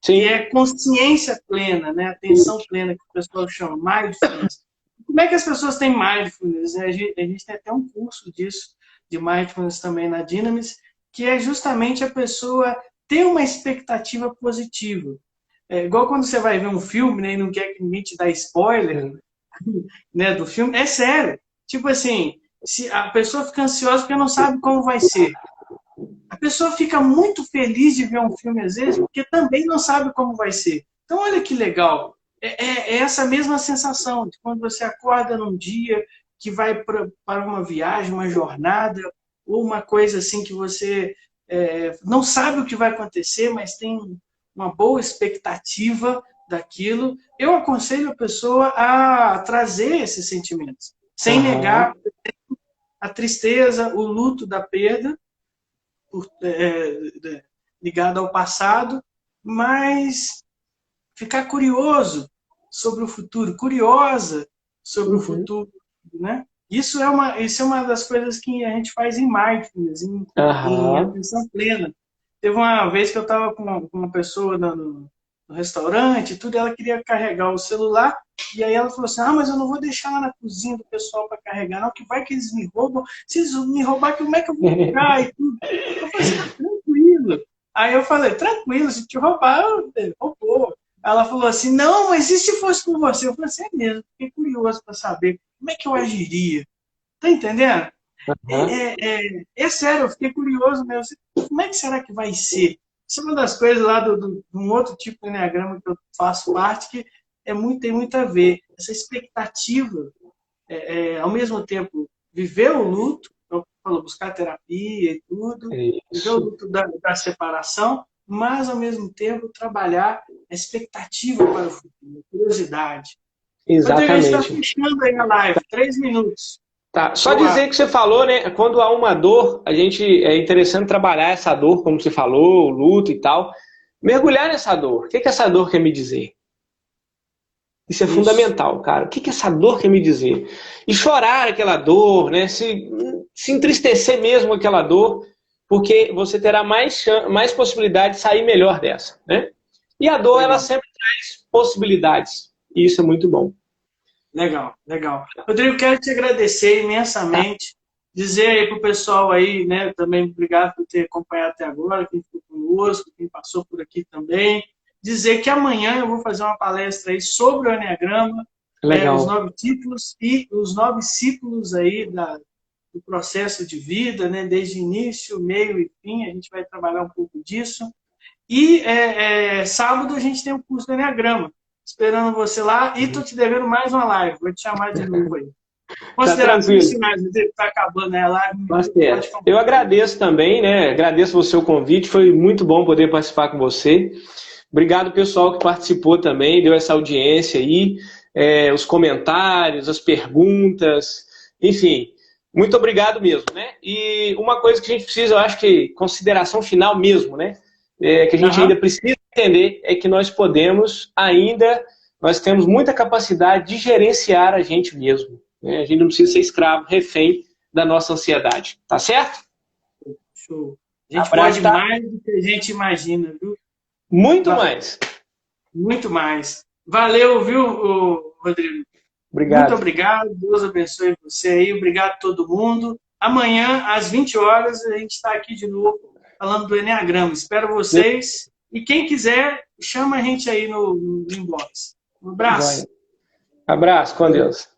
Que sim. é consciência plena, né? Atenção plena, que o pessoal chama, mindfulness. Como é que as pessoas têm mindfulness? A gente tem até um curso disso, de mindfulness também na Dynamis, que é justamente a pessoa ter uma expectativa positiva. É igual quando você vai ver um filme, né, e não quer que ninguém te dá spoiler, né, do filme, é sério. Tipo assim, se a pessoa fica ansiosa porque não sabe como vai ser. A pessoa fica muito feliz de ver um filme, às vezes, porque também não sabe como vai ser. Então, olha que legal. É essa mesma sensação de quando você acorda num dia que vai para uma viagem, uma jornada, ou uma coisa assim que você não sabe o que vai acontecer, mas tem uma boa expectativa daquilo. Eu aconselho a pessoa a trazer esses sentimentos, sem Aham. negar a tristeza, o luto da perda, ligado ao passado, mas ficar curioso sobre o futuro, curiosa sobre o Uhum. futuro, né? Isso é uma das coisas que a gente faz em mindfulness, em Aham. atenção plena. Teve uma vez que eu estava com uma pessoa no restaurante e tudo, ela queria carregar o celular, e aí ela falou assim, mas eu não vou deixar lá na cozinha do pessoal para carregar, não, que vai que eles me roubam. Se eles me roubar, como é que eu vou ficar? E tudo. Eu falei assim, tranquilo. Aí eu falei, tranquilo, se te roubar, roubou. Ela falou assim, não, mas e se fosse com você? Eu falei assim, é mesmo, fiquei curioso para saber como é que eu agiria. Tá entendendo? Aham. É sério, eu fiquei curioso mesmo. Como é que será que vai ser? Isso é uma das coisas lá de um outro tipo de enneagrama que eu faço parte, que tem muito a ver. Essa expectativa, ao mesmo tempo, viver o luto, eu falo, buscar terapia e tudo, viver o Isso. luto da separação, mas, ao mesmo tempo, trabalhar a expectativa para o futuro, a curiosidade. Rodrigo, a gente está Exatamente. fechando aí a live, 3 minutos. Tá. Só Eu dizer acho. que você falou, né? Quando há uma dor, é interessante trabalhar essa dor, como você falou, o luto e tal. Mergulhar nessa dor. O que que essa dor quer me dizer? Isso é Isso. fundamental, cara. O que que essa dor quer me dizer? E chorar aquela dor, né? Se entristecer mesmo com aquela dor, porque você terá mais possibilidade de sair melhor dessa, né? E a dor, ela Legal. sempre traz possibilidades. E isso é muito bom. Legal, legal. Rodrigo, quero te agradecer Tá? imensamente. Dizer aí para o pessoal aí, né, também obrigado por ter acompanhado até agora, quem ficou conosco, quem passou por aqui também. Dizer que amanhã eu vou fazer uma palestra aí sobre o Enneagrama, os Legal. 9 títulos e os 9 ciclos aí do processo de vida, né, desde início, meio e fim, a gente vai trabalhar um pouco disso. E sábado a gente tem o curso do Enneagrama, esperando você lá. E estou te devendo mais uma live, vou te chamar de novo aí. Tá Considerações tranquilo. finais, está acabando a live, pode Marcelo, eu concluir. agradeço também, né? Agradeço o seu convite, foi muito bom poder participar com você. Obrigado, pessoal, que participou também, deu essa audiência aí, os comentários, as perguntas, enfim, muito obrigado mesmo, né? E uma coisa que a gente precisa, eu acho que consideração final mesmo, né? Que a gente ainda Aham. precisa entender é que nós temos muita capacidade de gerenciar a gente mesmo, né? A gente não precisa ser escravo, refém da nossa ansiedade, tá certo? Show. A gente Abraço, pode tá? mais do que a gente imagina, viu? Muito mais. Muito mais. Valeu, viu, Rodrigo? Muito Obrigado. obrigado. Deus abençoe você aí. Obrigado a todo mundo. Amanhã, às 20 horas, a gente está aqui de novo falando do Enneagrama. Espero vocês. E quem quiser, chama a gente aí no inbox. Um abraço. Abraço, com Deus.